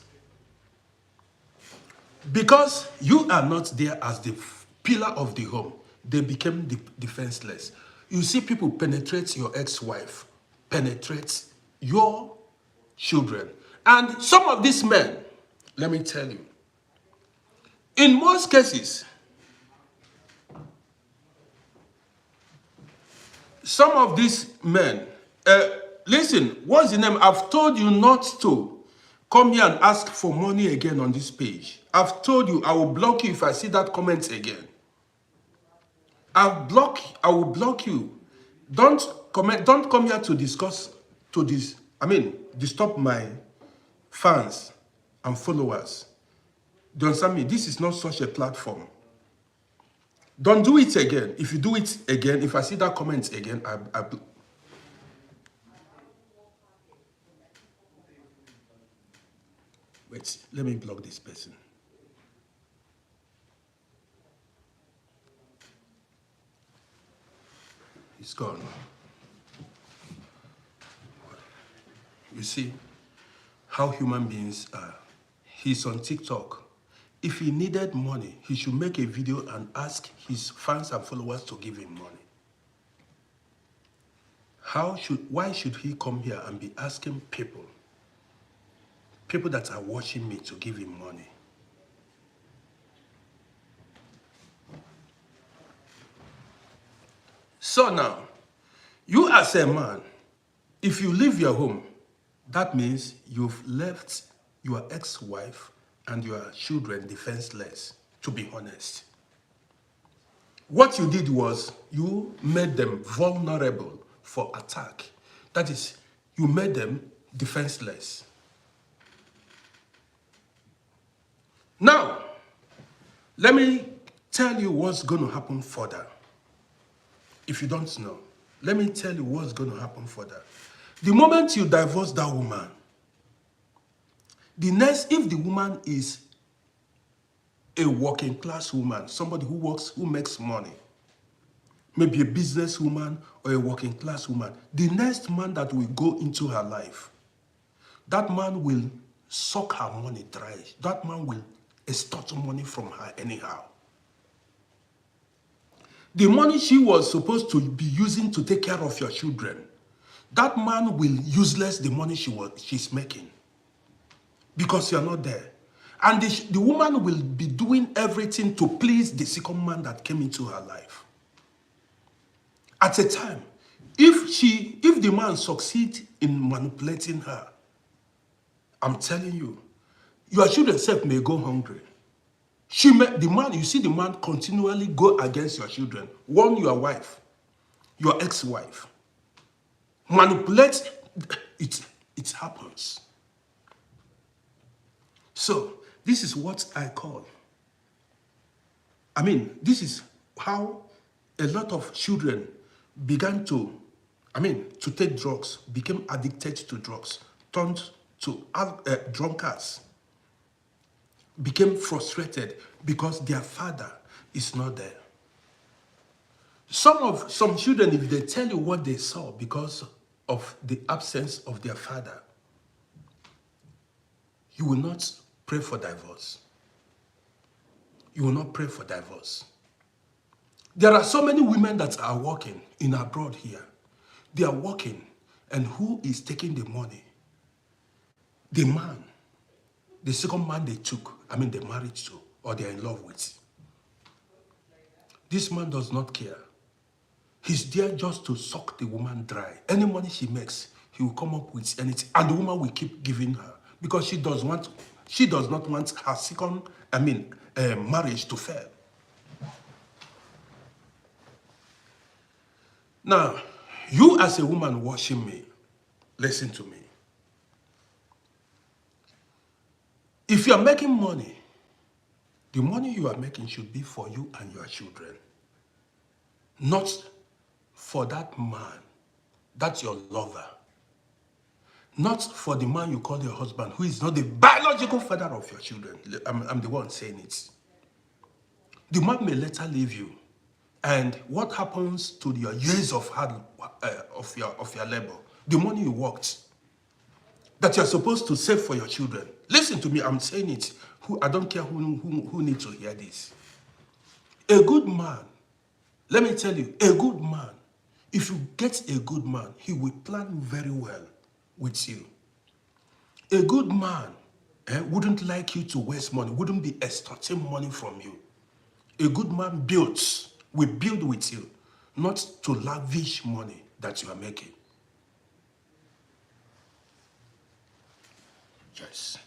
Because you are not there as the pillar of the home, they became defenseless. You see people penetrate your ex-wife, penetrate your children. And some of these men, let me tell you, in most cases, some of these men, listen, what's the name? I've told you not to come here and ask for money again on this page. I've told you I will block you if I see that comment again. I will block you. Don't comment, don't come here to discuss, disturb my fans and followers. Do you understand me? This is not such a platform. Don't do it again. If you do it again, if I see that comment again, wait, let me block this person. It's gone. You see how human beings are. He's on TikTok. If he needed money, he should make a video and ask his fans and followers to give him money. Why should he come here and be asking people that are watching me to give him money? So now, you as a man, if you leave your home, that means you've left your ex-wife and your children defenseless, to be honest. What you did was you made them vulnerable for attack. That is, you made them defenseless. Now, let me tell you what's going to happen further. If you don't know, let me tell you what's going to happen further. The moment you divorce that woman, if the woman is a working class woman, somebody who works, who makes money, maybe a businesswoman or a working class woman, the next man that will go into her life, that man will suck her money dry. That man will extort money from her anyhow. The money she was supposed to be using to take care of your children, that man will useless the money she's making because you're not there. And the woman will be doing everything to please the second man that came into her life. At a time, if the man succeeds in manipulating her, I'm telling you, your children self may go hungry. You see the man continually go against your children, warn your wife, your ex-wife, manipulate, it happens. So, this is what I call, this is how a lot of children began to take drugs, became addicted to drugs, turned to drunkards, became frustrated because their father is not there. Some children, if they tell you what they saw because of the absence of their father, you will not pray for divorce. You will not pray for divorce. There are so many women that are working in abroad here. They are working, and who is taking the money? The man. The second man they took, they married to, or they're in love with. This man does not care. He's there just to suck the woman dry. Any money she makes, he will come up with anything, and the woman will keep giving her because she does not want her second, marriage to fail. Now, you as a woman watching me, listen to me. If you are making money, the money you are making should be for you and your children. Not for that man, that's your lover. Not for the man you call your husband, who is not the biological father of your children. I'm the one saying it. The man may later leave you. And what happens to your years of your labor? The money you worked, that you're supposed to save for your children. Listen to me, I'm saying it. I don't care who needs to hear this. A good man, let me tell you, a good man, if you get a good man, he will plan very well with you. A good man wouldn't like you to waste money, wouldn't be extorting money from you. A good man will build with you, not to lavish money that you are making. Yes.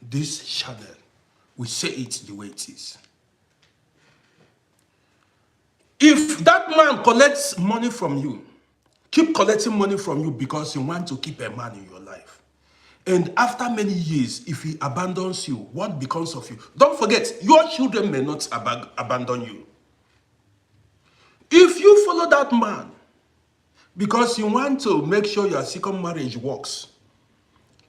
This channel, we say it the way it is. If that man collects money from you, keep collecting money from you because you want to keep a man in your life, and after many years, if he abandons you, what becomes of you? Don't forget, your children may not abandon you. If you follow that man because you want to make sure your second marriage works,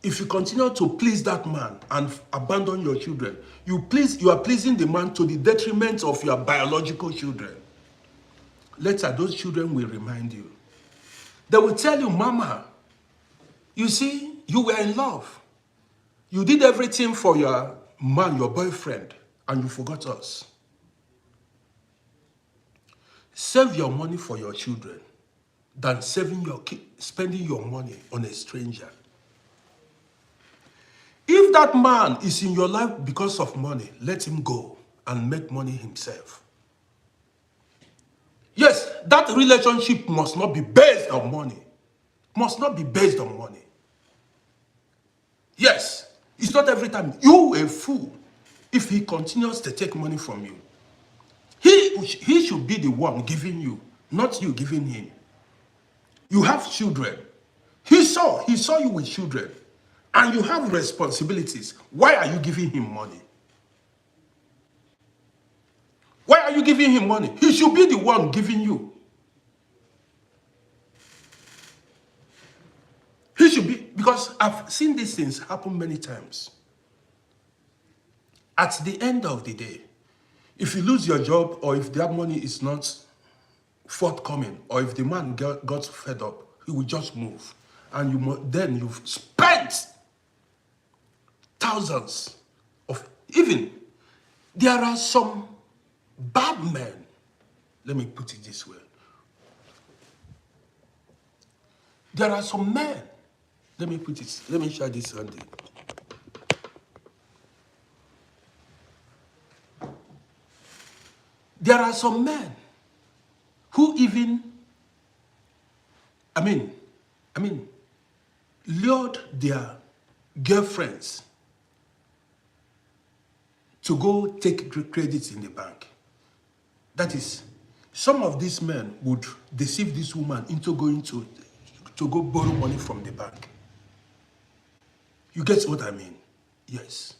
if you continue to please that man and abandon your children, you are pleasing the man to the detriment of your biological children. Later, those children will remind you. They will tell you, Mama, you see, you were in love. You did everything for your man, your boyfriend, and you forgot us. Save your money for your children than spending your money on a stranger. If that man is in your life because of money, let him go and make money himself. Yes, that relationship must not be based on money. Must not be based on money. Yes, it's not every time. You a fool if he continues to take money from you. He should be the one giving you, not you giving him. You have children. He saw you with children. And you have responsibilities. Why are you giving him money? Why are you giving him money? He should be the one giving you. He should be, because I've seen these things happen many times. At the end of the day, if you lose your job or if that money is not forthcoming, or if the man got fed up, he will just move. And then you've spent thousands of, even, there are some bad men. Let me put it this way. There are some men. Let me share this handy. There are some men who even, lured their girlfriends to go take credits in the bank. That is, some of these men would deceive this woman into going to go borrow money from the bank. You get what I mean? Yes.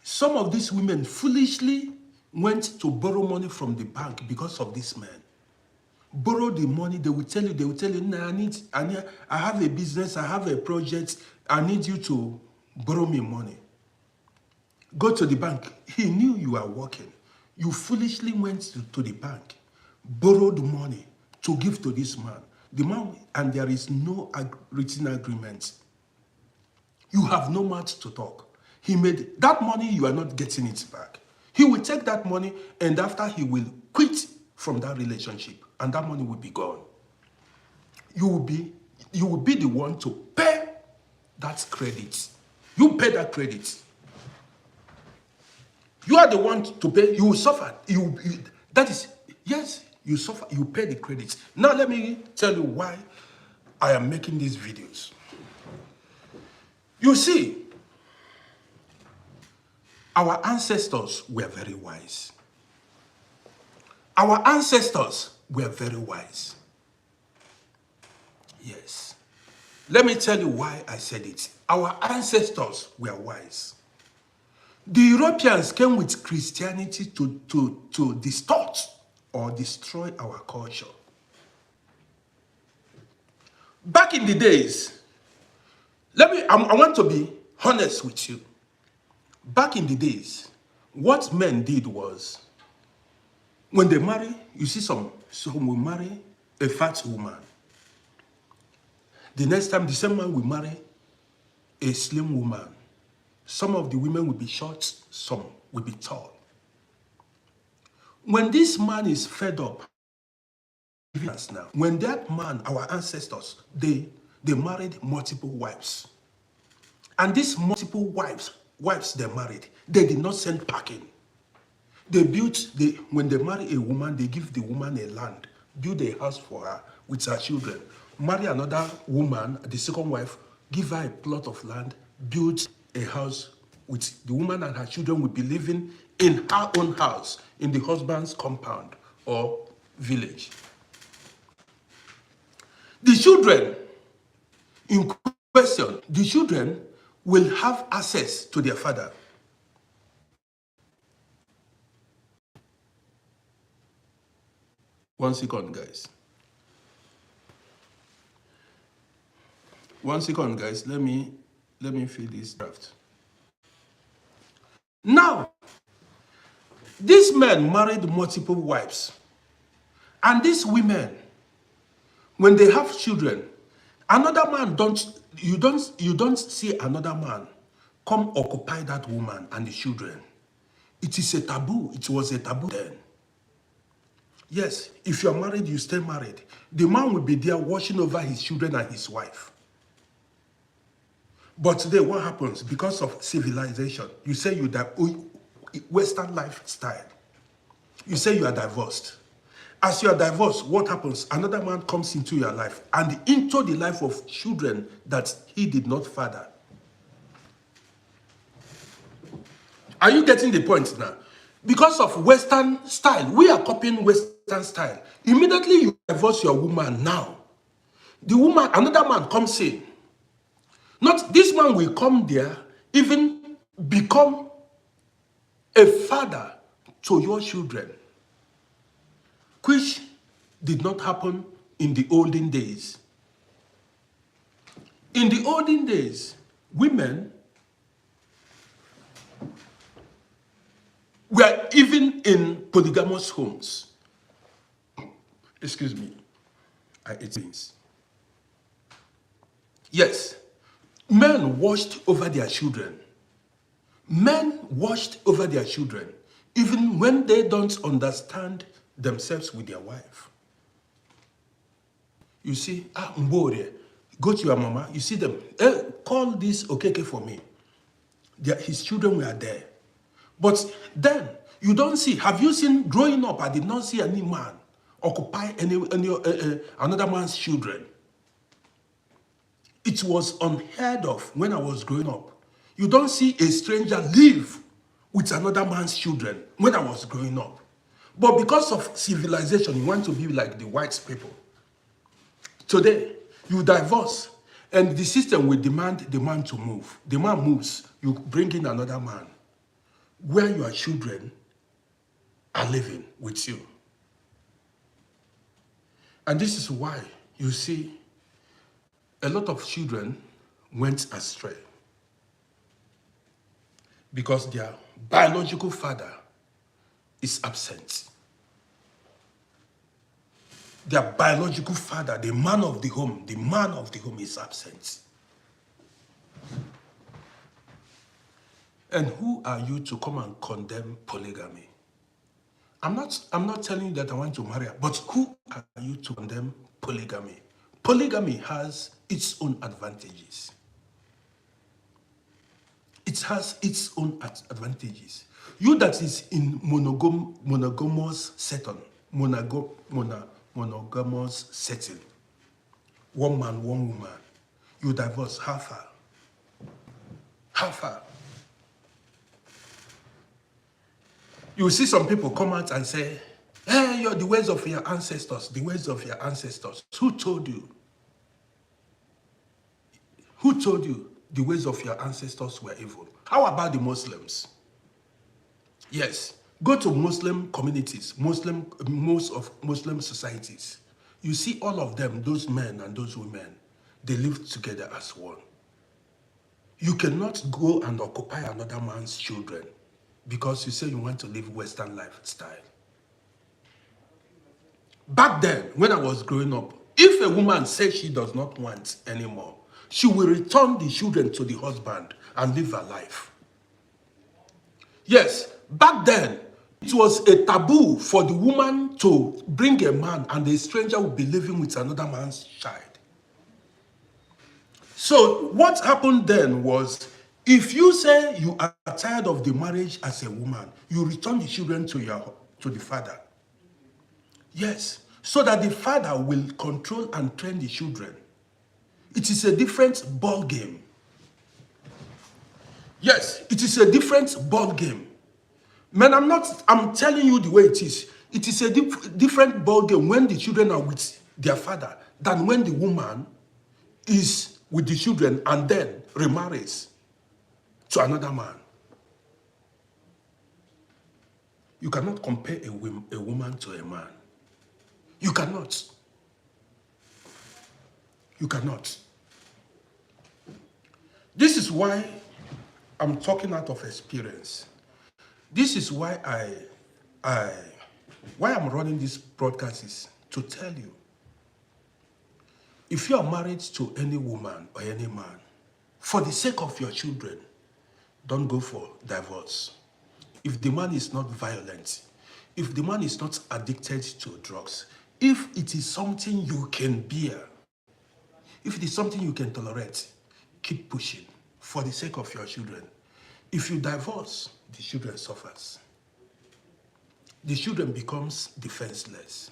Some of these women foolishly went to borrow money from the bank because of this man. Borrow the money, they will tell you, nah, I have a business, I have a project, I need you to borrow me money. Go to the bank. He knew you are working. You foolishly went to the bank, borrowed money to give to this man. The man, and there is no written agreement. You have no mouth to talk. He made that money, you are not getting it back. He will take that money, and after he will quit from that relationship, and that money will be gone. You will be the one to pay that credit. You pay that credit. You are the one to pay. You will suffer. That is, yes, you suffer. You pay the credits. Now let me tell you why I am making these videos. You see, our ancestors were very wise. Our ancestors were very wise. Yes. Let me tell you why I said it. Our ancestors were wise. The Europeans came with Christianity to distort or destroy our culture. Back in the days, I want to be honest with you. Back in the days, what men did was, when they marry, you see some will marry a fat woman. The next time, the same man will marry a slim woman. Some of the women will be short, some will be tall. When this man is fed up, now, when that man, our ancestors, they married multiple wives. And these multiple wives they married, they did not send packing. They built, when they marry a woman, they give the woman a land, build a house for her with her children. Marry another woman, the second wife, give her a plot of land, build a house with the woman, and her children will be living in her own house, in the husband's compound or village. The children in question, the children will have access to their father. One second, guys. One second, guys. Let me fill this draft. Now, these men married multiple wives. And these women, when they have children, another man you don't see another man come occupy that woman and the children. It is a taboo. It was a taboo then. Yes, if you're married, you stay married. The man will be there watching over his children and his wife. But today, what happens? Because of civilization, you say you Western lifestyle. You say you are divorced. As you are divorced, what happens? Another man comes into your life and into the life of children that he did not father. Are you getting the point now? Because of Western style, we are copying Western style. Immediately you divorce your woman now. The woman, another man comes in. Not this man will come there, even become a father to your children, which did not happen in the olden days. In the olden days, women were even in polygamous homes. Excuse me, I ate things. Yes, men watched over their children. Men watched over their children, even when they don't understand themselves with their wife. You see, Mbore, go to your mama, you see them, call this Okeke for me. His children were there. But then, you don't see, have you seen, growing up, I did not see any man occupy another man's children. It was unheard of when I was growing up. You don't see a stranger live with another man's children when I was growing up. But because of civilization, you want to be like the white people. Today, you divorce, and the system will demand the man to move. The man moves, you bring in another man, where your children are living with you. And this is why you see a lot of children went astray. Because their biological father is absent. Their biological father, the man of the home is absent. And who are you to come and condemn polygamy? I'm not telling you that I want to marry, but who are you to condemn polygamy? Polygamy has its own advantages. It has its own advantages. You that is in monogamous setting, monogamous setting, one man, one woman, you divorce, how far? How far? You see some people come out and say, hey, you're the ways of your ancestors, the ways of your ancestors. Who told you? Who told you the ways of your ancestors were evil? How about the Muslims? Yes, go to Muslim communities, most of Muslim societies. You see all of them, those men and those women, they live together as one. You cannot go and occupy another man's children because you say you want to live Western lifestyle. Back then, when I was growing up, if a woman says she does not want anymore, she will return the children to the husband and live her life. Yes, back then, it was a taboo for the woman to bring a man and the stranger would be living with another man's child. So what happened then was, if you say you are tired of the marriage as a woman, you return the children to the father. Yes, so that the father will control and train the children. It is a different ball game. Yes, it is a different ball game. Man, I'm telling you the way it is. It is a different ball game when the children are with their father than when the woman is with the children and then remarries to another man. You cannot compare a woman to a man. You cannot. You cannot. This is why I'm talking out of experience. This is why why I'm running this broadcast is to tell you, if you are married to any woman or any man, for the sake of your children, don't go for divorce. If the man is not violent, if the man is not addicted to drugs, if it is something you can bear, if it is something you can tolerate, keep pushing for the sake of your children. If you divorce, the children suffers. The children becomes defenseless.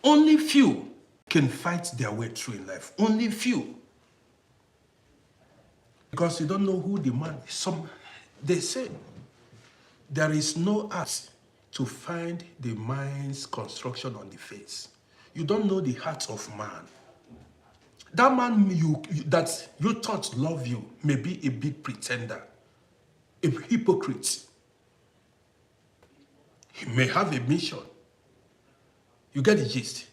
Only few can fight their way through in life. Only few. Because you don't know who the man is. They say there is no art to find the mind's construction on the face. You don't know the heart of man. That man that you thought love you may be a big pretender, a hypocrite. He may have a mission. You get the gist.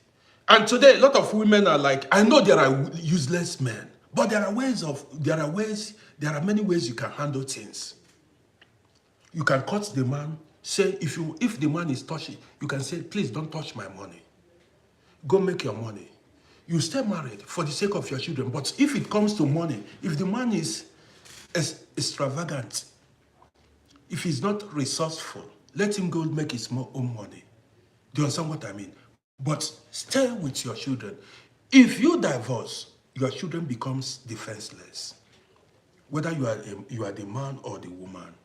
And today, a lot of women are like, I know there are useless men, but there are many ways you can handle things. You can cut the man, say, if the man is touchy, you can say, please don't touch my money. Go make your money. You stay married for the sake of your children. But if it comes to money, if the man is extravagant, if he's not resourceful, let him go make his own money. Do you understand what I mean? But stay with your children. If you divorce, your children becomes defenseless. Whether you are the man or the woman.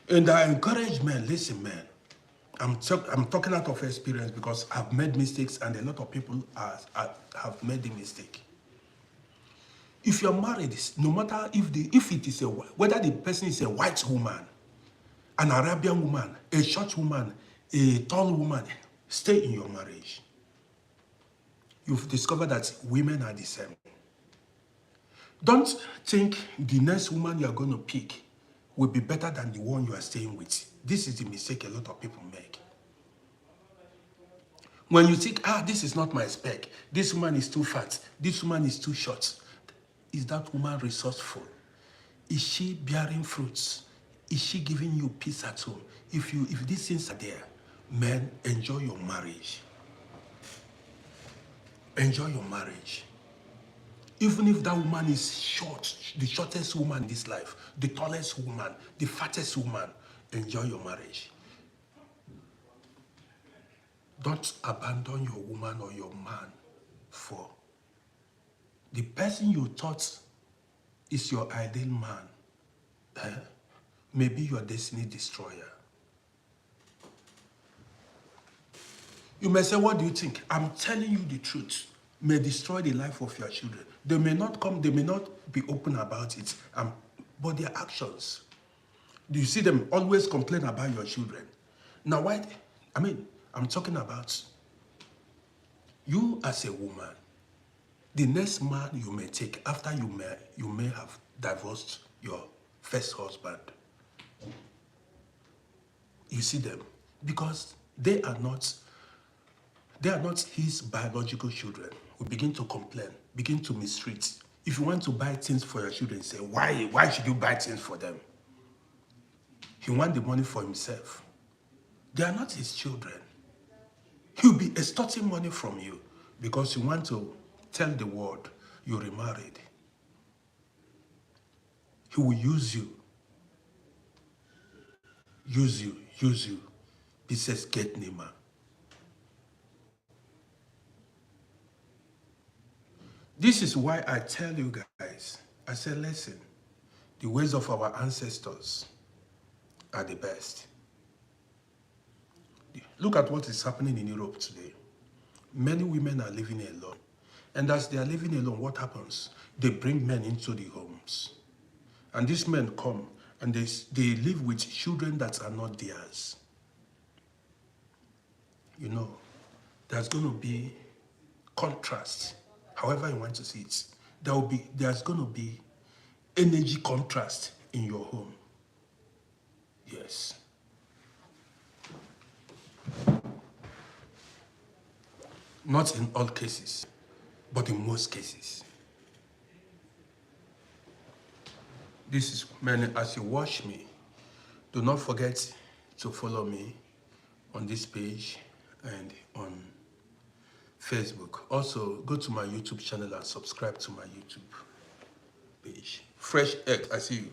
And I encourage men, listen, men. I'm talking out of experience because I've made mistakes and a lot of people have made the mistake. If you're married, no matter if it is whether the person is a white woman, an Arabian woman, a short woman, a tall woman, stay in your marriage. You've discovered that women are the same. Don't think the next woman you are going to pick will be better than the one you are staying with. This is the mistake a lot of people make. When you think, this is not my spec, this woman is too fat, this woman is too short, is that woman resourceful? Is she bearing fruits? Is she giving you peace at home? If these things are there, men, enjoy your marriage. Enjoy your marriage. Even if that woman is short, the shortest woman in this life, the tallest woman, the fattest woman, enjoy your marriage. Don't abandon your woman or your man for the person you thought is your ideal man. Maybe your destiny destroyer. You may say, what do you think? I'm telling you the truth. May destroy the life of your children. They may not come, they may not be open about it, but their actions. Do you see them always complain about your children? Now, I'm talking about you as a woman. The next man you may take after you may have divorced your first husband. You see them because they are not his biological children. We begin to complain, begin to mistreat. If you want to buy things for your children, say, why should you buy things for them? He wants the money for himself. They are not his children. He'll be extorting money from you because you want to tell the world you're remarried. He will use you. use you. Business get namer. This is why I tell you guys, I said, listen, the ways of our ancestors are the best. Look at what is happening in Europe today. Many women are living alone. And as they are living alone, what happens? They bring men into the homes. And these men come and they live with children that are not theirs. You know, there's going to be contrast, however you want to see it. There's going to be energy contrast in your home. Yes. Not in all cases, but in most cases. This is, man, as you watch me, do not forget to follow me on this page and on Facebook. Also, go to my YouTube channel and subscribe to my YouTube page. Fresh Egg, I see you.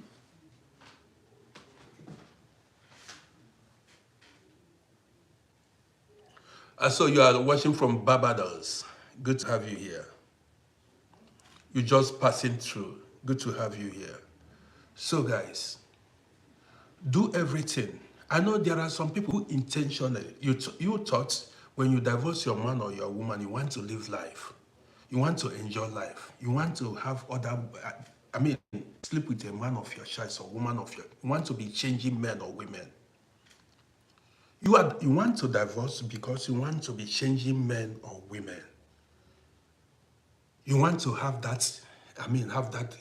I saw you are watching from Barbados. Good to have you here. You're just passing through. Good to have you here. So guys, do everything. I know there are some people who intentionally, you thought when you divorce your man or your woman, you want to live life. You want to enjoy life. You want to have other, sleep with a man of your choice or woman of your, you want to be changing men or women. You want to divorce because you want to be changing men or women. You want to have that,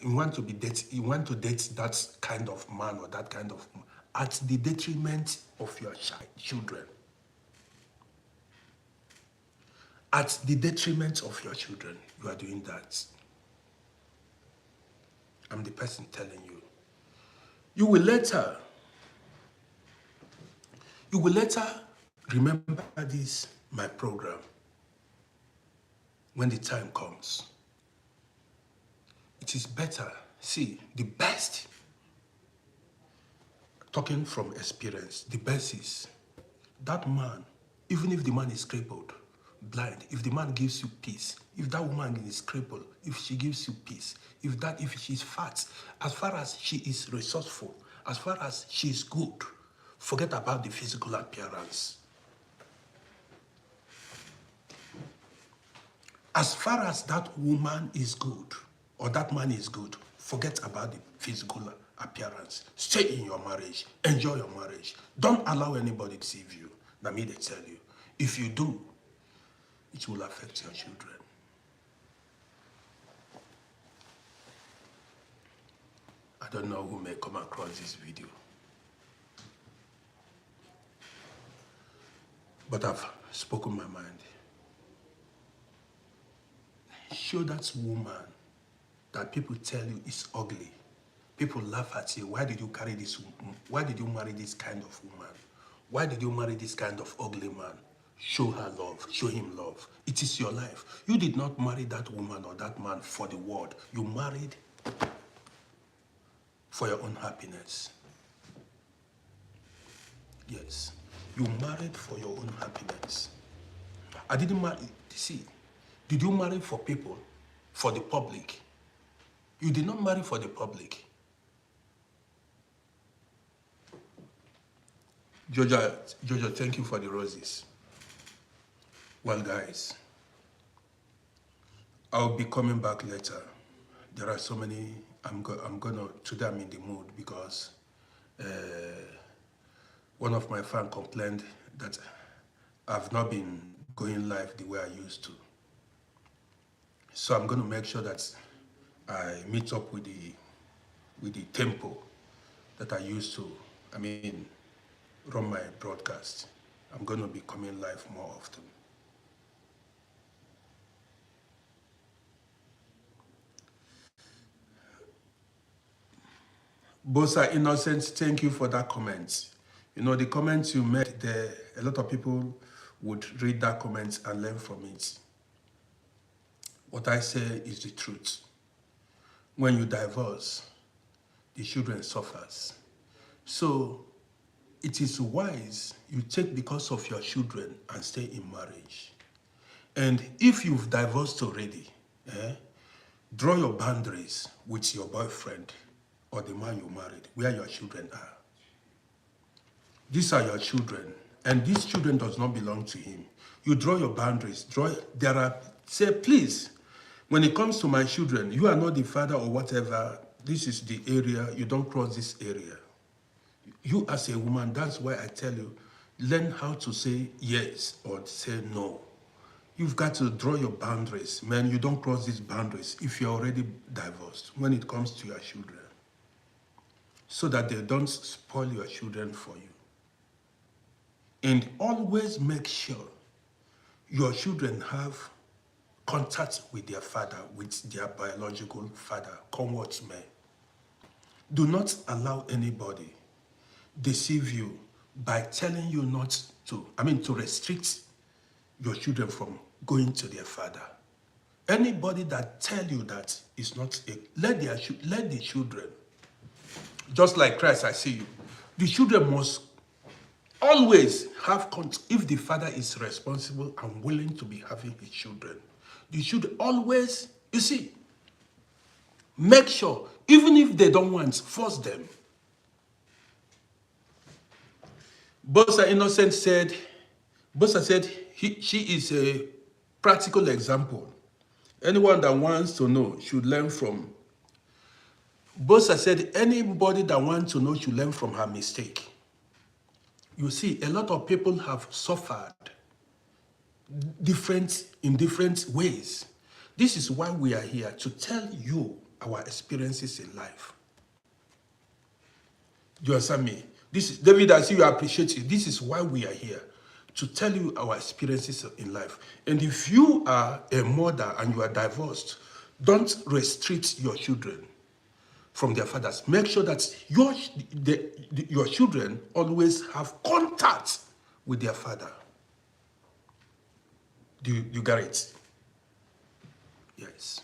you want to date that kind of man or that kind of, at the detriment of your children. At the detriment of your children, you are doing that. I'm the person telling you. You will later remember this, my program, when the time comes. It is better. See, the best, talking from experience, the best is that man, even if the man is crippled, blind, if the man gives you peace, if that woman is crippled, if she gives you peace, if she's fat, as far as she is resourceful, as far as she is good, forget about the physical appearance. As far as that woman is good, or that man is good, forget about the physical appearance. Stay in your marriage. Enjoy your marriage. Don't allow anybody to deceive you. Let me tell you. If you do, it will affect your children. I don't know who may come across this video, but I've spoken my mind. Show that woman that people tell you is ugly. People laugh at you. Why did you carry this? Why did you marry this kind of woman? Why did you marry this kind of ugly man? Show her love. Show him love. It is your life. You did not marry that woman or that man for the world. You married for your own happiness. Yes. You married for your own happiness. I didn't marry. See, did you marry for people? For the public? You did not marry for the public. Jojo, thank you for the roses. Well, guys, I'll be coming back later. There are so many, today I'm in the mood because one of my fans complained that I've not been going live the way I used to. So I'm going to make sure that I meet up with the tempo that I used to, run my broadcast. I'm going to be coming live more often. Bosa Innocent, thank you for that comment. You know, the comments you made there, a lot of people would read that comment and learn from it. What I say is the truth. When you divorce, the children suffers. So it is wise you take because of your children and stay in marriage. And if you've divorced already, draw your boundaries with your boyfriend or the man you married, where your children are. These are your children, and these children does not belong to him. You draw your boundaries. Say, please, when it comes to my children, you are not the father or whatever. This is the area. You don't cross this area. You as a woman, that's why I tell you, learn how to say yes or say no. You've got to draw your boundaries. Man, you don't cross these boundaries if you're already divorced when it comes to your children, so that they don't spoil your children for you. And always make sure your children have contact with their father, with their biological father, come what may. Do not allow anybody deceive you by telling you not to, to restrict your children from going to their father. Anybody that tell you that is not let the children, just like Christ, I see you, the children must always have contact. If the father is responsible and willing to be having his children, the children always, you see, make sure, even if they don't want, force them. Bosa Innocent said, she is a practical example. Anyone that wants to know should learn from. Bosa said, anybody that wants to know should learn from her mistake. You see, a lot of people have suffered in different ways. This is why we are here, to tell you our experiences in life. Do you understand me? This is, David, I see you appreciate it. This is why we are here, to tell you our experiences in life. And if you are a mother and you are divorced, don't restrict your children from their fathers. Make sure that your children always have contact with their father. Do you get it? Yes.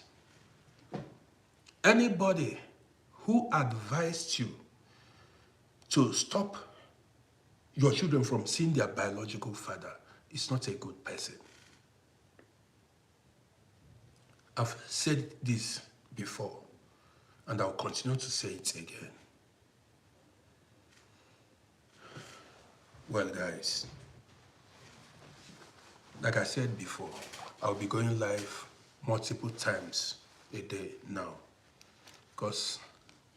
Anybody who advised you to stop your children from seeing their biological father is not a good person. I've said this before, and I'll continue to say it again. Well, guys, like I said before, I'll be going live multiple times a day now, because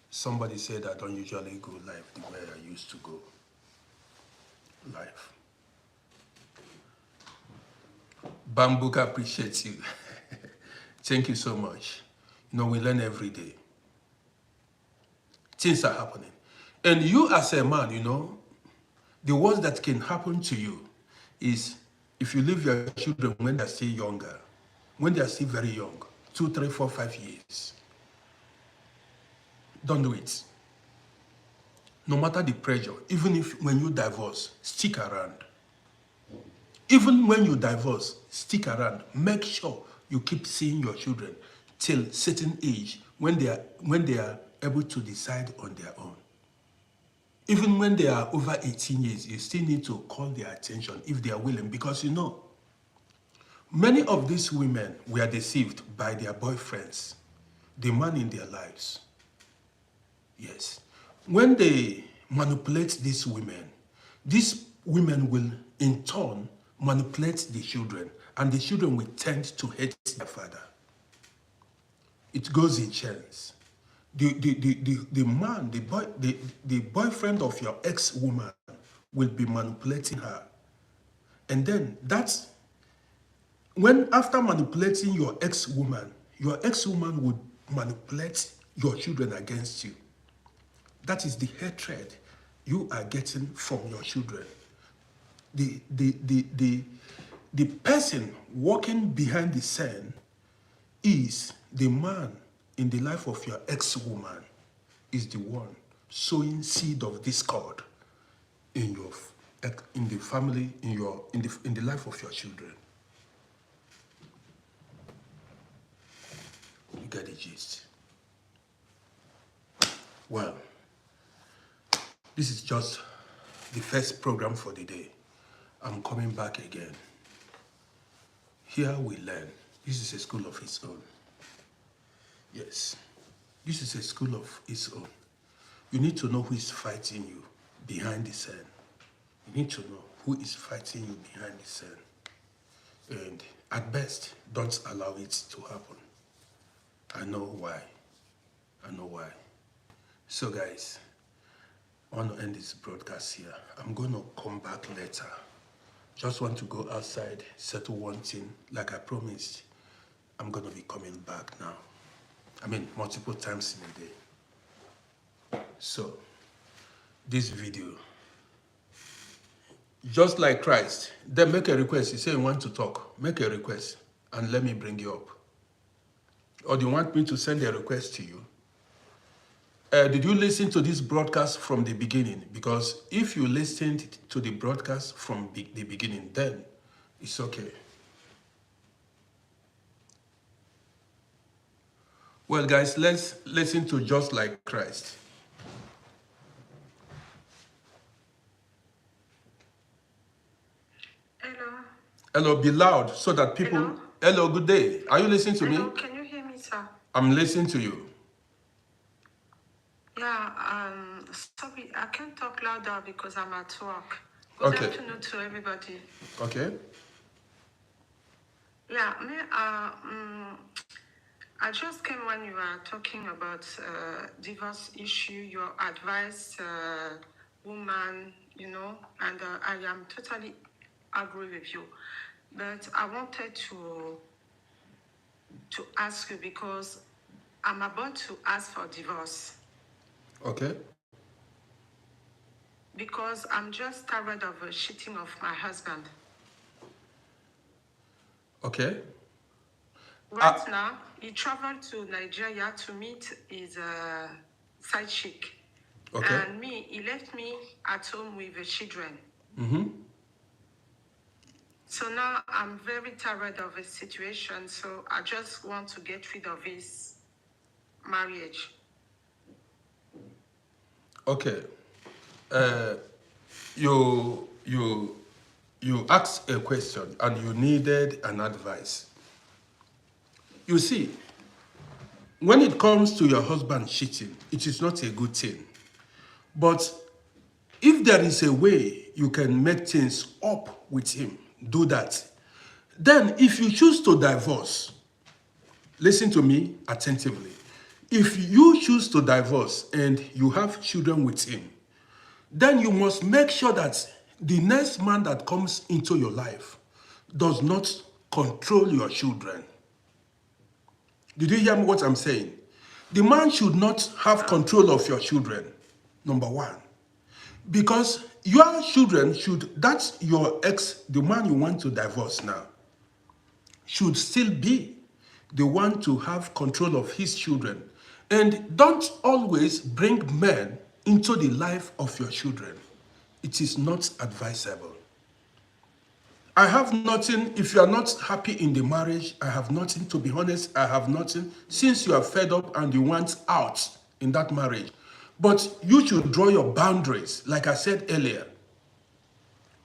somebody said I don't usually go live the way I used to go live. Bambuka appreciates you. Thank you so much. You know, we learn every day. Things are happening. And you as a man, you know, the worst that can happen to you is if you leave your children when they're still younger, when they're still very young, 2, 3, 4, 5 years. Don't do it. No matter the pressure, even if when you divorce, stick around. Even when you divorce, stick around. Make sure you keep seeing your children till certain age when they are able to decide on their own. Even when they are over 18 years, you still need to call their attention if they are willing, because you know, many of these women were deceived by their boyfriends, the man in their lives. Yes. When they manipulate these women will in turn manipulate the children, and the children will tend to hate their father. It goes in chains. The man, the boyfriend of your ex-woman will be manipulating her. And then that's when, after manipulating your ex-woman would manipulate your children against you. That is the hatred you are getting from your children. The person walking behind the scene is the man in the life of your ex-woman, is the one sowing seed of discord in the family, in the life of your children. You get the gist. Well, this is just the first program for the day. I'm coming back again. Here we learn. This is a school of its own. Yes, this is a school of its own. You need to know who is fighting you behind the scene. You need to know who is fighting you behind the scene. And at best, don't allow it to happen. I know why. I know why. So guys, I want to end this broadcast here. I'm going to come back later. Just want to go outside, settle one thing. Like I promised, I'm going to be coming back now. I mean, multiple times in a day. So, this video, just like Christ, then make a request. You say you want to talk, make a request and let me bring you up. Or do you want me to send a request to you? Did you listen to this broadcast from the beginning? Because if you listened to the broadcast from the beginning, then it's okay. Well, guys, let's listen to Just Like Christ. Hello. Hello, be loud so that people... Hello. Hello, good day. Are you listening to Hello, me? can you hear me, sir? I'm listening to you. Yeah, sorry, I can't talk louder because I'm at work. Good Okay. afternoon to everybody. Okay. Yeah, I just came when you were talking about divorce issue, your advice, woman, you know, and I am totally agree with you. But I wanted to ask you because I'm about to ask for divorce. Okay. Because I'm just tired of cheating of my husband. Okay. Right now, he traveled to Nigeria to meet his side chick. Okay. And he left me at home with the children. Mm-hmm. So now I'm very tired of the situation. So I just want to get rid of his marriage. Okay. You asked a question and you needed an advice. You see, when it comes to your husband cheating, it is not a good thing. But if there is a way you can make things up with him, do that. Then if you choose to divorce, listen to me attentively. If you choose to divorce and you have children with him, then you must make sure that the next man that comes into your life does not control your children. Did you hear what I'm saying? The man should not have control of your children, number one. Because your children should, that's your ex, the man you want to divorce now, should still be the one to have control of his children. And don't always bring men into the life of your children. It is not advisable. I have nothing, if you are not happy in the marriage, I have nothing, to be honest, I have nothing, since you are fed up and you want out in that marriage. But you should draw your boundaries, like I said earlier.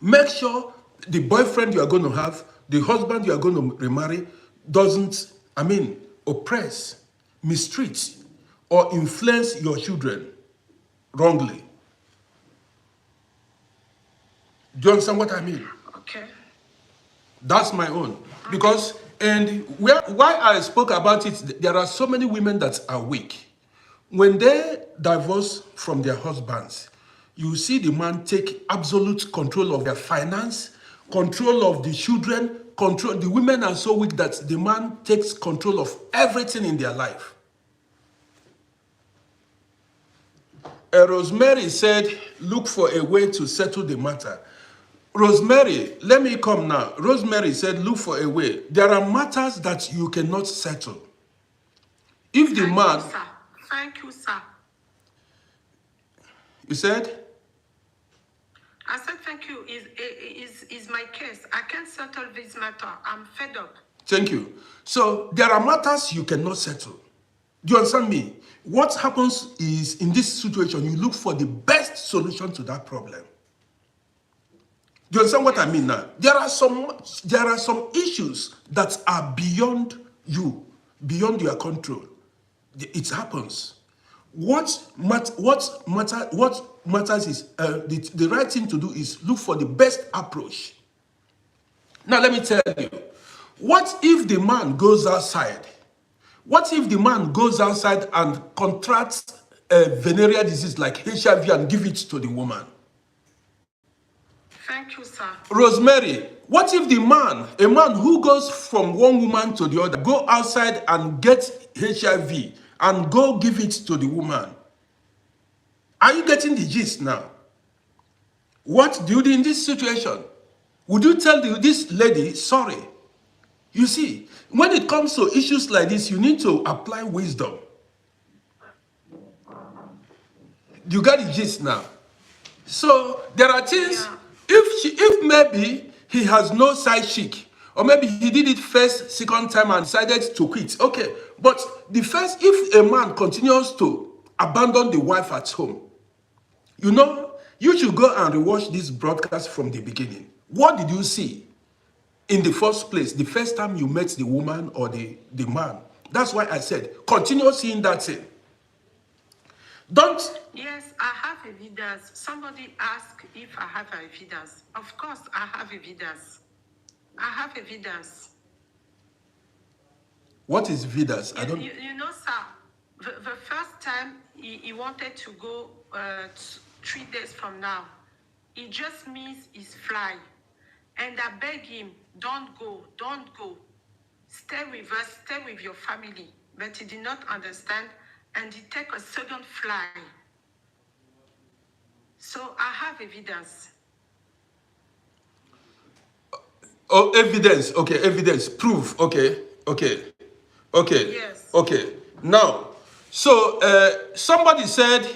Make sure the boyfriend you are going to have, the husband you are going to remarry, doesn't, oppress, mistreat, or influence your children wrongly. Do you understand what I mean? Okay. That's my own. Because, and why I spoke about it, there are so many women that are weak. When they divorce from their husbands, you see the man take absolute control of their finance, control of the children, control. The women are so weak that the man takes control of everything in their life. Rosemary said, look for a way to settle the matter. Rosemary, let me come now. Rosemary said, look for a way. There are matters that you cannot settle. If the man... Thank you, sir. Thank you, sir. You said? I said thank you. Is my case. I can't settle this matter. I'm fed up. Thank you. So there are matters you cannot settle. Do you understand me? What happens is, in this situation, you look for the best solution to that problem. Do you understand what I Yes. mean now? There are some issues that are beyond you, beyond your control. It happens. What matters is the right thing to do is look for the best approach. Now let me tell you, what if the man goes outside? What if the man goes outside and contracts a venereal disease like HIV and give it to the woman? Thank you, sir. Rosemary, what if a man who goes from one woman to the other, go outside and get HIV and go give it to the woman? Are you getting the gist now? What do you do in this situation? Would you tell this lady, sorry? You see, when it comes to issues like this, you need to apply wisdom. You got the gist now. So there are things, Yeah. if maybe he has no side chick, or maybe he did it first, second time and decided to quit. Okay, but if a man continues to abandon the wife at home, you should go and rewatch this broadcast from the beginning. What did you see in the first place, the first time you met the woman or the man? That's why I said, continue seeing that thing. Don't. Yes, I have evidence. Somebody asked if I have evidence. Of course, I have evidence. I have evidence. What is Vidas? I don't. You know, sir, the first time he wanted to go 3 days from now, he just missed his fly. And I beg him, don't go. Stay with us, stay with your family. But he did not understand, and he took a second fly. So I have evidence. Oh, evidence. Okay, evidence. Proof. Okay. Yes. Now, so somebody said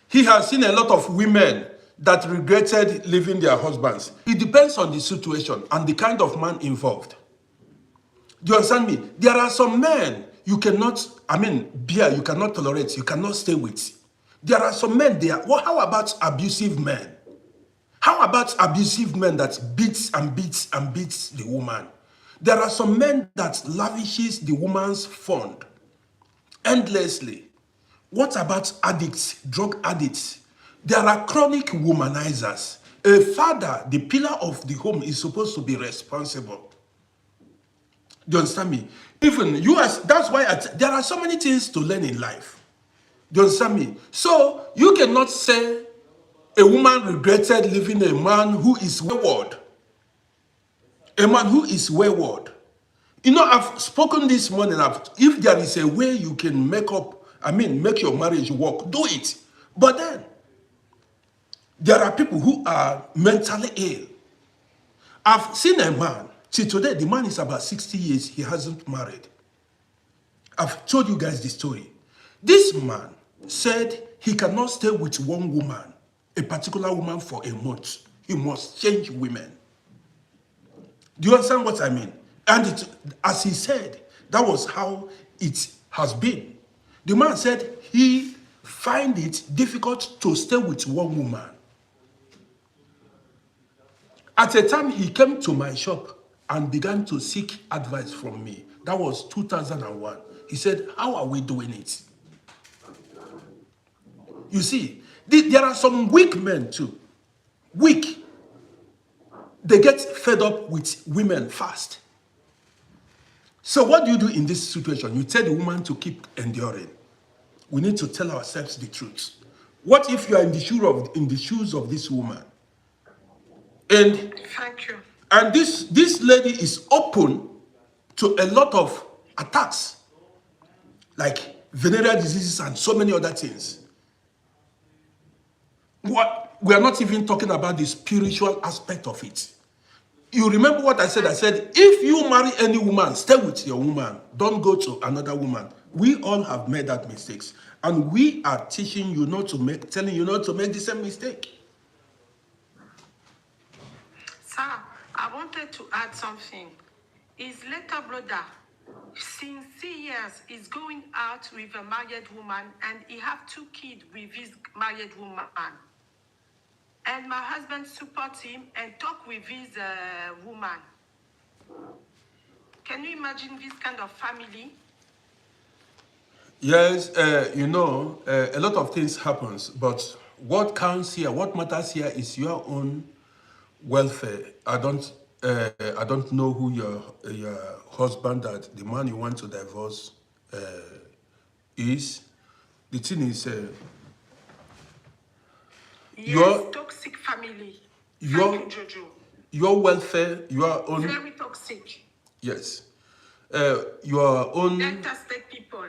he has seen a lot of women that regretted leaving their husbands. It depends on the situation and the kind of man involved. Do you understand me? There are some men you cannot tolerate, you cannot stay with. There are some men there. Well, how about abusive men? How about abusive men that beats the woman? There are some men that lavishes the woman's fund endlessly. What about addicts, drug addicts? There are chronic womanizers. A father, the pillar of the home, is supposed to be responsible. Do you understand me? Even you that's why there are so many things to learn in life. Do you understand me? So you cannot say a woman regretted leaving a man who is wayward. A man who is wayward. I've spoken this morning. If there is a way you can make your marriage work, do it. But then, there are people who are mentally ill. I've seen a man, till today, the man is about 60 years, he hasn't married. I've told you guys the story. This man said he cannot stay with one woman, a particular woman, for a month. He must change women. Do you understand what I mean? And as he said, that was how it has been. The man said he find it difficult to stay with one woman. At a time, he came to my shop and began to seek advice from me. That was 2001. He said, how are we doing it? You see, there are some weak men too. Weak. They get fed up with women fast. So what do you do in this situation? You tell the woman to keep enduring. We need to tell ourselves the truth. What if you are in the shoes of this woman? And Thank you. And this lady is open to a lot of attacks, like venereal diseases and so many other things. We are not even talking about the spiritual aspect of it. You remember what I said? I said, if you marry any woman, stay with your woman. Don't go to another woman. We all have made that mistakes. And we are teaching you telling you not to make the same mistake. Sir, I wanted to add something. His little brother, since 3 years, is going out with a married woman, and he have 2 kids with his married woman. and my husband support him and talk with his woman. Can you imagine this kind of family? Yes, a lot of things happens, but what counts here, what matters here is your own welfare. I don't know who your husband, that the man you want to divorce, is. The thing is, Yes, your toxic family. your Thank you, Jojo. your welfare, your own. Very toxic. Yes, your own. Delta State people.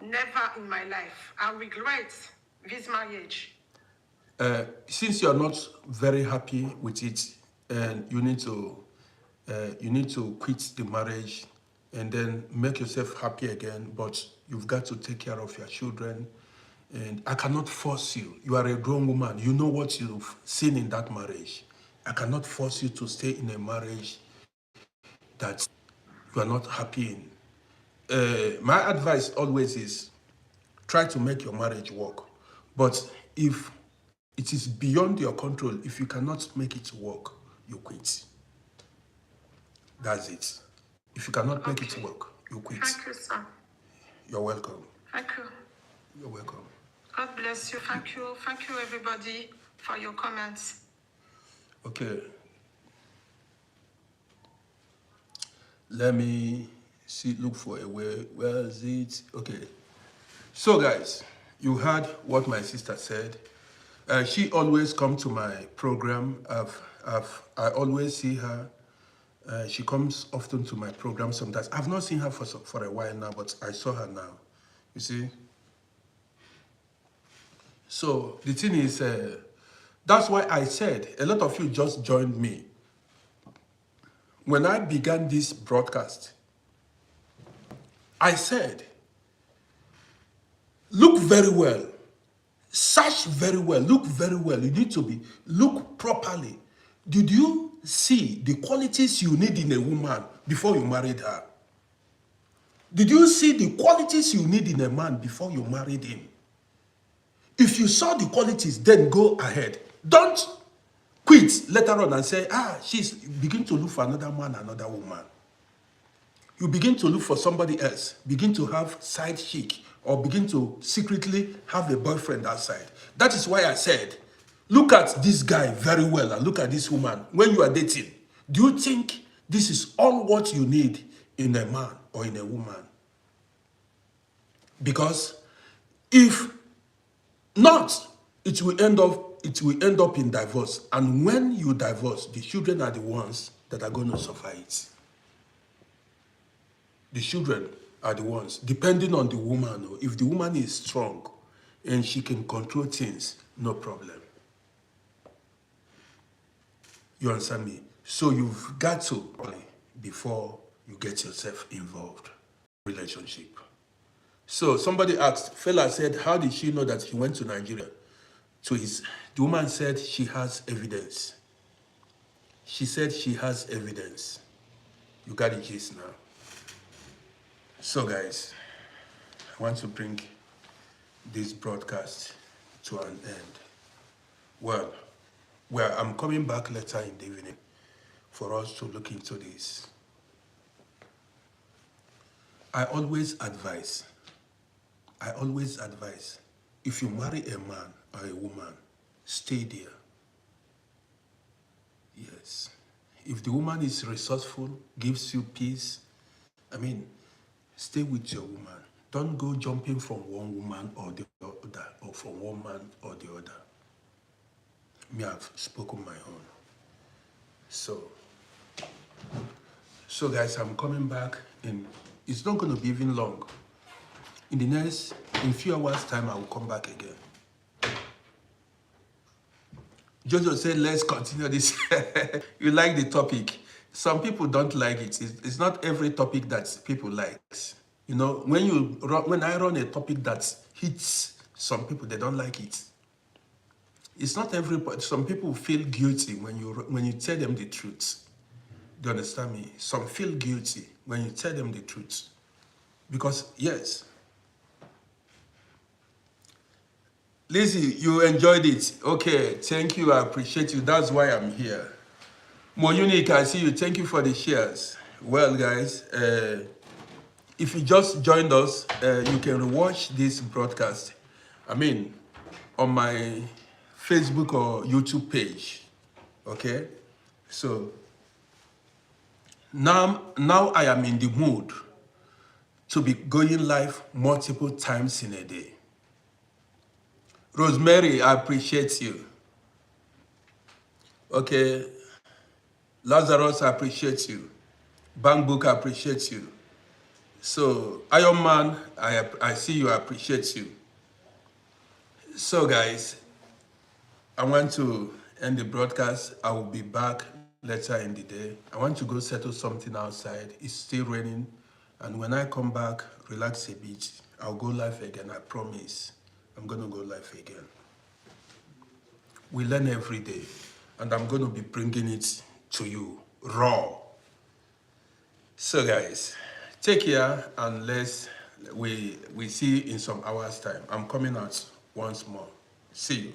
Never in my life. I regret this marriage. Since you're not very happy with it, and you need to quit the marriage and then make yourself happy again, but you've got to take care of your children, and I cannot force you. You are a grown woman. You know what you've seen in that marriage. I cannot force you to stay in a marriage that you are not happy in. My advice always is try to make your marriage work. But if it is beyond your control, if you cannot make it work, you quit. That's it. If you cannot make it work, you quit. Thank you, sir. You're welcome. Thank you. You're welcome. God bless you. Thank you. Thank you, everybody, for your comments. Okay. Let me see, look for a way. Where is it? Okay. So, guys, you heard what my sister said. She always come to my program. I always see her. She comes often to my program sometimes. I've not seen her for a while now, but I saw her now. You see? So the thing is, that's why I said, a lot of you just joined me. When I began this broadcast, I said, look very well, search very well, look very well. You need to look properly. Did you see the qualities you need in a woman before you married her? Did you see the qualities you need in a man before you married him? If you saw the qualities, then go ahead. Don't quit later on and say, she's begin to look for another man, another woman. You begin to look for somebody else, begin to have side chick, or begin to secretly have a boyfriend outside. That is why I said, look at this guy very well and look at this woman when you are dating. Do you think this is all what you need in a man or in a woman? Because if not, it will end up in divorce. And when you divorce, the children are the ones that are going to suffer it. The children are the ones, depending on the woman. If the woman is strong and she can control things, no problem. You understand me? So you've got to, before you get yourself involved in a relationship. So somebody asked, fella said, how did she know that he went to Nigeria? The woman said she has evidence. She said she has evidence. You got the gist now. So guys, I want to bring this broadcast to an end. Well, I'm coming back later in the evening for us to look into this. I always advise, if you marry a man or a woman, stay there. Yes. If the woman is resourceful, gives you peace, stay with your woman. Don't go jumping from one woman or the other, or from one man or the other. Me, I've spoken my own. So guys, I'm coming back, and it's not going to be even long. In a few hours time, I will come back again. Jojo said, let's continue this. You like the topic. Some people don't like it. It's not every topic that people like. You know, when I run a topic that hits some people, they don't like it. It's not everybody. Some people feel guilty when you tell them the truth. Do you understand me? Some feel guilty when you tell them the truth. Because, yes, Lizzie, you enjoyed it. Okay, thank you. I appreciate you. That's why I'm here. More unique, I see you. Thank you for the shares. Well, guys, if you just joined us, you can watch this broadcast. I mean, on my Facebook or YouTube page. Okay, so now I am in the mood to be going live multiple times in a day. Rosemary, I appreciate you. Okay, Lazarus, I appreciate you. Bankbook, I appreciate you. So, Iron Man, I see you, I appreciate you. So, guys, I want to end the broadcast. I will be back later in the day. I want to go settle something outside. It's still raining. And when I come back, relax a bit. I'll go live again, I promise. I'm going to go live again. We learn every day. And I'm going to be bringing it to you raw. So guys, take care and we see in some hours time. I'm coming out once more. See you.